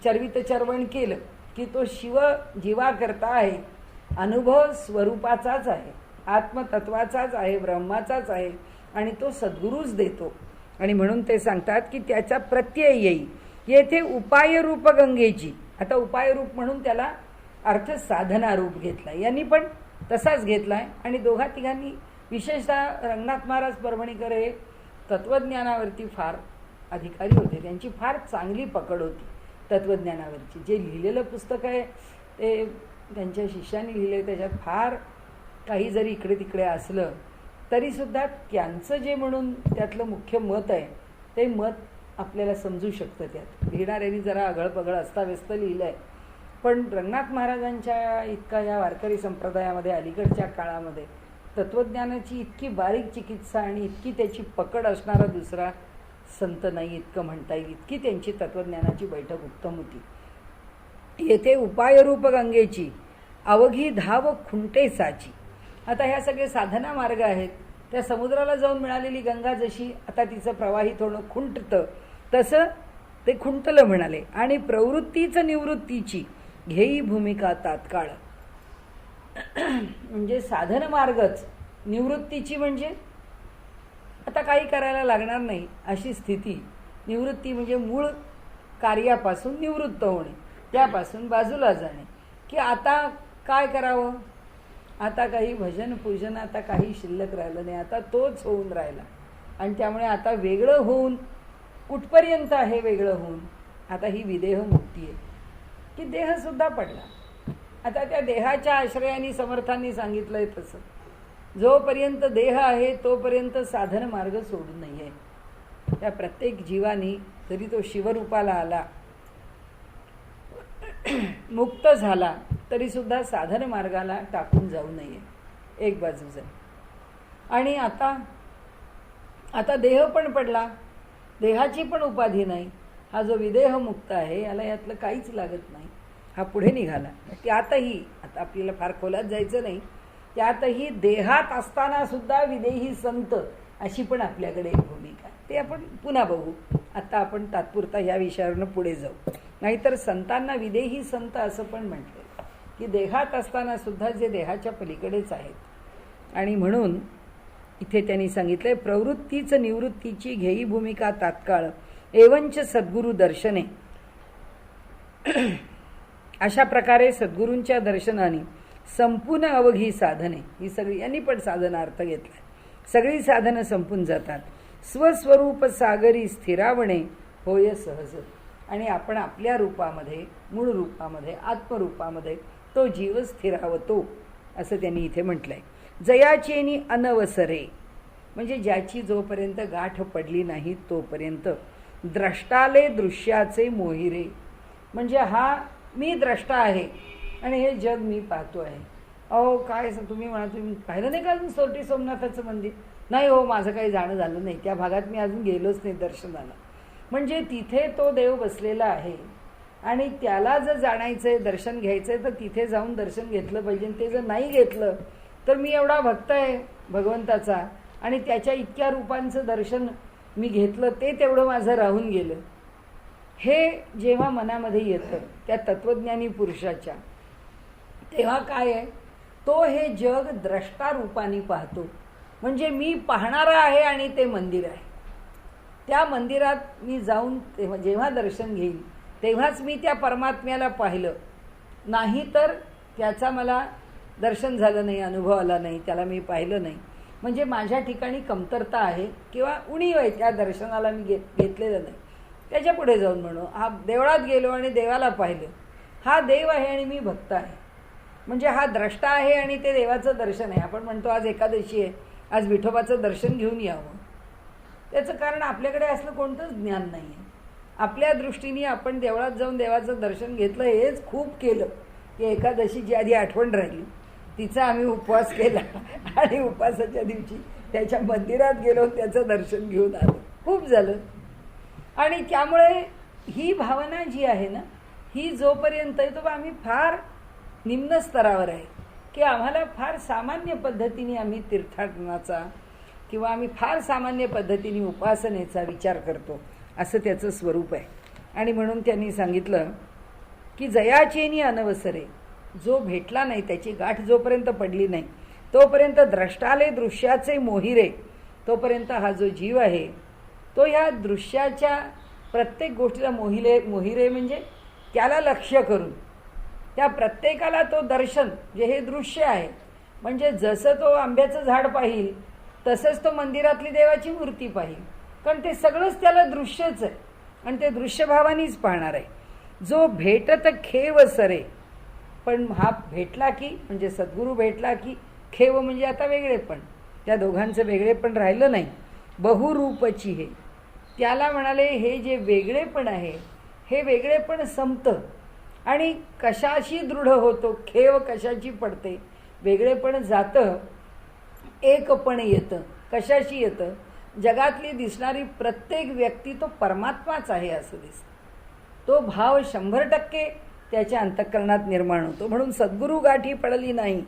चर्वित चर्वण केलं की तो शिव जीवाकरता आहे, अनुभव स्वरूपाचाच आहे, आत्मतत्वाचाच आहे, ब्रह्माचाच आहे आणि तो सद्गुरूच देतो. आणि म्हणून ते सांगतात की त्याचा प्रत्यय येईल. येथे उपायरूप गंगेची. आता उपायरूप म्हणून त्याला अर्थ साधना रूप घेतलाय, यांनी पण तसाच घेतलाय. आणि दोघा तिघांनी विशेषतः रंगनाथ महाराज परभणीकर हे तत्वज्ञानावरती फार अधिकारी होते, त्यांची फार चांगली पकड होती तत्वज्ञानावरची. जे लिहिलेलं पुस्तक आहे ते त्यांच्या शिष्यांनी लिहिले, त्याच्यात फार काही जरी इकडे तिकडे असलं तरीसुद्धा त्यांचं जे म्हणून त्यातलं मुख्य मत आहे ते मत आपल्याला समजू शकतं. त्यात लिहिणाऱ्यांनी जरा आगळपगळ अस्ताव्यस्त लिहिलं आहे, पण रंगनाथ महाराजांच्या इतका या वारकरी संप्रदायामध्ये अलीकडच्या काळामध्ये तत्वज्ञानाची इतकी बारीक चिकित्सा आणि इतकी त्याची पकड असणारा दुसरा संत नाही इतकं म्हणता येईल, इतकी त्यांची तत्वज्ञानाची बैठक उत्तम होती. येथे उपायरूप गंगेची अवघी धाव खुंटे साची. आता ह्या सगळे साधना मार्ग आहेत. त्या समुद्राला जाऊन मिळालेली गंगा जशी आता तिचं प्रवाहित होणं खुंटतं तसं ते खुंटलं म्हणाले. आणि प्रवृत्तीच निवृत्तीची घेई भूमिका तात्काळ. म्हणजे साधन मार्गच, निवृत्तीची म्हणजे आता काही करायला लागणार नाही अशी स्थिती. निवृत्ती म्हणजे मूळ कार्यापासून निवृत्त होणे, त्यापासून बाजूला जाणे, की आता काय करावं, आता काही भजन पूजन आता काही शिल्लक राहिलं नाही, आता तोच होऊन राहिला. आणि त्यामुळे आता वेगळं होऊन कुठपर्यंत आहे, वेगळं होऊन आता ही विदेह मुक्ती आहे, की देहसुद्धा पडला. आता त्या देहाच्या आश्रयाने समर्थांनी सांगितलंय तसं जोपर्यंत देह आहे तोपर्यंत साधन मार्ग सोडू नये. त्या प्रत्येक जीवानी जरी तो शिवरूपाला आला, मुक्त झाला, तरी सुद्धा साधन मार्गाला टाकून जाऊ नये, एक बाजूचं. आणि आता देह पण पडला, देहाची पण उपाधी नाही. हा जो विदेह मुक्त आहे याला यातलं काहीच लागत नाही. हा पुढे निघाला. त्यातही आता आपल्याला फार खोलात जायचं नाही, त्यातही देहात असताना सुद्धा विदेही संत अशी पण आपल्याकडे एक भूमिका आहे. ते आपण पुन्हा बघू. आता आपण तात्पुरता ह्या विषयावरनं पुढे जाऊ. नाहीतर संतांना विदेही संत असं पण म्हटलं, की देहात असताना सुद्धा जे देहाच्या पलीकडेच आहेत. आणि म्हणून इथे त्यांनी सांगितलंय, प्रवृत्तीच निवृत्तीची घेई भूमिका तात्काळ एवंच सद्गुरु दर्शने. अशा प्रकारे सद्गुरूंच्या दर्शनाने संपूर्ण अवघी साधने, ही सगळी, यांनी पण साधनार्थ घेतलाय, सगळी साधनं संपून जातात. स्वस्वरूप सागरी स्थिरावणे होय सहज. आणि आपण आपल्या रूपामध्ये, मूळ रूपामध्ये, आत्मरूपामध्ये तो जीव स्थिरावतो, असं त्यांनी इथे म्हटलंय. जयाचेनी अनवसरे, म्हणजे ज्याची जोपर्यंत गाठ पडली नाही तोपर्यंत. द्रष्टाले दृश्याचे मोहिरे, म्हणजे हा मी द्रष्टा आहे आणि हे जग मी पाहतो आहे. अहो काय तुम्ही म्हणा, तुम्ही पाहिलं नाही का अजून सोरटी सोमनाथाचं मंदिर? नाही हो, माझं काही जाणं झालं नाही, त्या भागात मी अजून गेलोच नाही दर्शनाला. म्हणजे तिथे तो देव बसलेला आहे आणि त्याला जर जाणायचंय, दर्शन घ्यायचंय, तर तिथे जाऊन दर्शन घेतलं पाहिजे. ते जर नाही घेतलं तर मी एवढा भक्त आहे भगवंताचा आणि त्याच्या इतक्या रूपांचं दर्शन मी घेतलं, ते तेवढं माझं राहून गेलं. हे जेव्हा मनामध्ये येतं त्या तत्वज्ञानी पुरुषाच्या, तेव्हा काय आहे, तो हे जग द्रष्टा रूपाने पाहतो. म्हणजे मी पाहणारा आहे आणि ते मंदिर आहे. त्या मंदिरात मी जाऊन जेव्हा दर्शन घेईन तेव्हाच मी त्या परमात्म्याला पाहिलं, नाही तर त्याचा मला दर्शन झालं नाही, अनुभव आला नाही, त्याला मी पाहिलं नाही. म्हणजे माझ्या ठिकाणी कमतरता आहे किंवा उणीव आहे, त्या दर्शनाला मी घेतलेलं नाही. त्याच्या पुढे जाऊन म्हणू, हा देवळात गेलो आणि देवाला पाहिलं, हा देव आहे आणि मी भक्त आहे. म्हणजे हा द्रष्टा आहे आणि ते देवाचं दर्शन आहे. आपण म्हणतो आज एकादशी आहे, आज विठोबाचं दर्शन घेऊन यावं. त्याचं कारण आपल्याकडे असलं कोणतंच ज्ञान नाही आहे. आपल्या दृष्टीने आपण देवळात जाऊन देवाचं दर्शन घेतलं, हेच खूप केलं, की एकादशीची आधी आठवण राहिली, तिचा आम्ही उपवास केला आणि उपवासाच्या दिवशी त्याच्या मंदिरात गेलो, त्याचं दर्शन घेऊन आलो, खूप झालं. आणि त्यामुळे ही भावना जी आहे ना, ही जोपर्यंत येतो, आम्ही फार निम्न स्तरावर आहे, की आम्हाला फार सामान्य पद्धतीने आम्ही तीर्थाटनाचा किंवा आम्ही फार सामान्य पद्धतीने उपासनेचा विचार करतो, असं त्याचं स्वरूप आहे. आणि म्हणून त्यांनी सांगितलं की जयाचेनी अनवसरे, जो भेटला नाही, त्याची गाठ जोपर्यंत पडली नाही तोपर्यंत द्रष्टाले दृश्याचे मोहिरे, तोपर्यंत हा जो जीव आहे तो ह्या दृश्याच्या प्रत्येक गोष्टीला मोहिरे म्हणजे त्याला लक्ष्य करून, त्या प्रत्येकाला तो दर्शन, जे हे दृश्य आहे, म्हणजे जसं तो आंब्याचं झाड पाहिल तसंच तो मंदिरातली देवाची मूर्ती पाहिल, कारण ते सगळंच त्याला दृश्यच आहे आणि ते दृश्यभावानीच पाहणार आहे. जो भेटत खेव सरे, पण हा भेटला की, म्हणजे सद्गुरू भेटला की, खेव म्हणजे आता वेगळेपण, त्या दोघांचं वेगळेपण राहिलं नाही. बहुरूपची हे, त्याला म्हणाले हे जे वेगळेपण आहे हे वेगळेपण संपतं आणि कशाशी दृढ होतो, खेव कशाची पडते, वेगळेपण जातं, एकपण येतं. कशाशी येतं, जगातली दिसणारी प्रत्येक व्यक्ती तो परमात्माच आहे असं दिसतं. तो भाव 100% त्याच्या अंतःकरणात निर्माण होतो. म्हणून सद्गुरु गाठी पडली नाही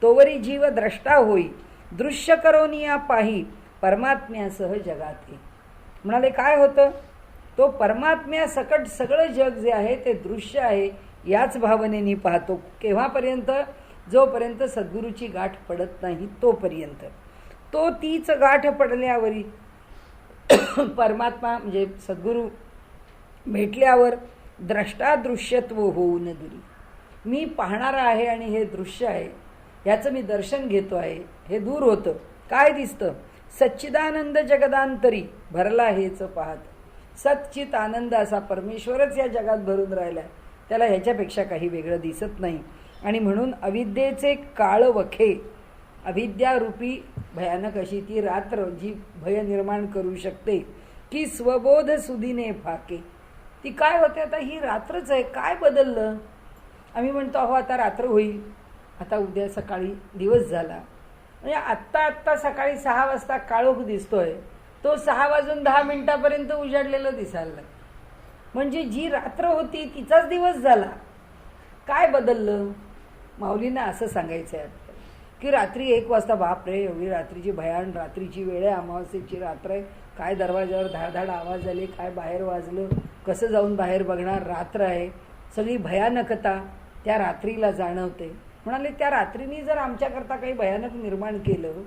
तोवरी जीव द्रष्टा होई, दृश्य करोनिया पाही परमात्म्यासह जगात ये. म्हणाले काय होतं, तो परमात्म्या सकट सगळं जग जे आहे ते दृश्य आहे याच भावनेने पाहतो. केव्हापर्यंत, जोपर्यंत सद्गुरूची गाठ पडत नाही तोपर्यंत. तो तीच गाठ पडल्यावरी परमात्मा म्हणजे सद्गुरू भेटल्यावर द्रष्टा दृश्यत्व होऊन दुरी. मी पाहणारा आहे आणि हे दृश्य आहे याचं मी दर्शन घेतो आहे हे दूर होतं. काय दिसतं, सच्चिदानंद जगदांतरी भरला हेच पाहत. सच्चित आनंद असा परमेश्वरच या जगात भरून राहिला, त्याला ह्याच्यापेक्षा काही वेगळं दिसत नाही. आणि म्हणून अविद्येचे काळवखे, अविद्यारूपी भयानक अशी ती रात्र जी भय निर्माण करू शकते की स्वबोध सुदीने फाके. ती काय होते, आता ही रात्रच आहे, काय बदललं. आम्ही म्हणतो अहो आता रात्र होईल, आता उद्या सकाळी दिवस झाला. म्हणजे आत्ता सकाळी 6 वाजता काळोख दिसतोय, तो 6:10 उजाडलेलं दिसायला लागलं. म्हणजे जी रात्र होती तिचाच दिवस झाला. काय बदललं. माऊलींना असं सांगायचं आहे की रात्री 1 वाजता बापरे एवढी रात्रीची भयान रात्रीची वेळ आहे, अमावस्येची रात्र आहे, काय दरवाजावर धाडधाड आवाज आले, काय बाहेर वाजलं, कसं जाऊन बाहेर बघणार, रात्र आहे. सगळी भयानकता त्या रात्रीला जाणवते. म्हणाले त्या रात्रीनी जर आमच्याकरता काही भयानक निर्माण केलं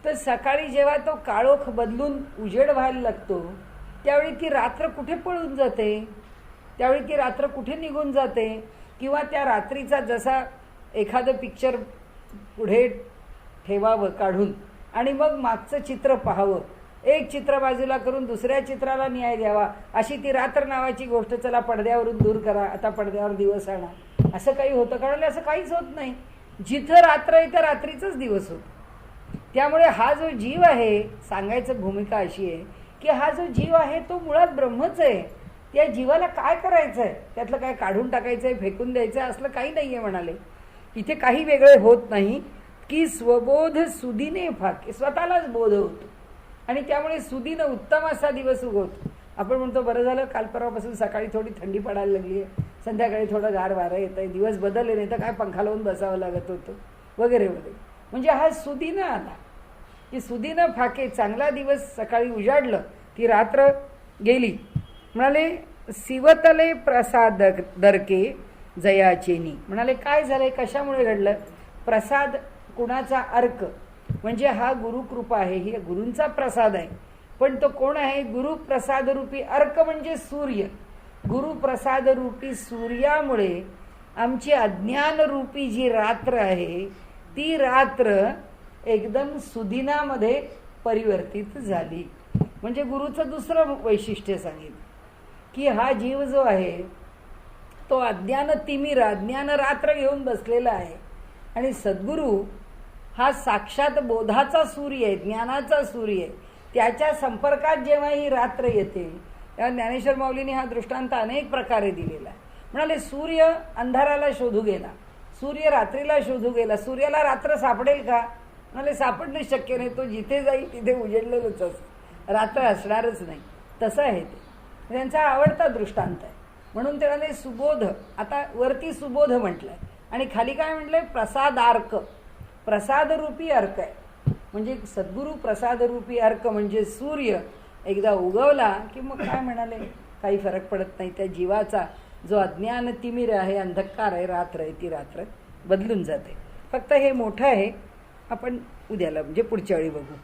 तर सकाळी जेव्हा तो काळोख बदलून उजेड व्हायला लागतो त्यावेळी ती रात्र कुठे पळून जाते, त्यावेळी ती रात्र कुठे निघून जाते. किंवा त्या रात्रीचा जसा एखादं पिक्चर पुढे ठेवावं काढून आणि मग मागचं चित्र पाहावं, एक चित्र बाजूला करून दुसऱ्या चित्राला न्याय द्यावा, अशी ती रात्र नावाची गोष्ट चला पडद्यावरून दूर करा, आता पडद्यावर दिवस आणा, असं काही होतं का. असं काहीच होत नाही. जिथं रात्र आहे त्या रात्रीचाच दिवस होतो. त्यामुळे हा जो जीव आहे, सांगायचं भूमिका अशी आहे की हा जो जीव आहे तो मुळात ब्रह्मच आहे. त्या जीवाला काय करायचं आहे, त्यातलं काय काढून टाकायचं आहे, फेकून द्यायचं आहे, असलं काही नाही आहे. म्हणाले इथे काही वेगळे होत नाही की स्वबोध सुदीने फाके, स्वतःलाच बोध होतो आणि त्यामुळे सुदीन उत्तम असा दिवस उगवतो. आपण म्हणतो बरं झालं काल परवापासून सकाळी थोडी थंडी पडायला लागली आहे, संध्याकाळी थोडं गार वारं येत आहे, दिवस बदलले, नाही तर काय पंखा लावून बसावं लागत होतं वगैरे वगैरे. म्हणजे हा सुदीन आला की सुदीन फाके, चांगला दिवस सकाळी उजाडलं, ती रात्र गेली. म्हणाले शिवतले प्रसाद दरके जयाचेनी. म्हणाले काय झालंय, कशामुळे घडलं. प्रसाद कुणाचा, अर्क, म्हणजे हा गुरुकृपा आहे, ही गुरूंचा प्रसाद आहे. पण तो कोण आहे, गुरुप्रसाद रूपी अर्क म्हणजे सूर्य. गुरुप्रसाद रूपी सूर्यामुळे आमची अज्ञान रूपी जी रात्र आहे ती रात्र एकदम सुदिनामध्ये परिवर्तित झाली. म्हणजे गुरुचं दुसरं वैशिष्ट्य सांगितलं की हा जीव जो आहे तो अज्ञान तिमिर, अज्ञान रात्र घेऊन बसलेला आहे आणि सद्गुरू हा साक्षात बोधाचा सूर्य आहे, ज्ञानाचा सूर्य आहे. त्याच्या संपर्कात जेव्हा ही रात्र येते तेव्हा ज्ञानेश्वर माऊलींनी हा दृष्टांत अनेक प्रकारे दिलेला आहे. म्हणाले सूर्य अंधाराला शोधू गेला, सूर्य रात्रीला शोधू गेला, सूर्याला रात्र सापडेल का. म्हणाले सापडणं शक्य नाही, तो जिथे जाईल तिथे उजेडलेलंच असतं, रात्र असणारच नाही. तसं आहे ते, त्यांचा आवडता दृष्टांत आहे. म्हणून ते म्हणाले सुबोध, आता वरती सुबोध म्हटलंय आणि खाली काय म्हटलंय, प्रसादार्क, प्रसादरूपी अर्क आहे. म्हणजे सद्गुरू प्रसादरूपी अर्क म्हणजे सूर्य एकदा उगवला की मग काय म्हणाले काही फरक पडत नाही. त्या जीवाचा जो अज्ञान तिमिर आहे, अंधकार आहे, रात्र आहे, ती रात्र बदलून जाते. फक्त हे मोठं आहे, आपण उद्याला म्हणजे पुढच्या वेळी बघू.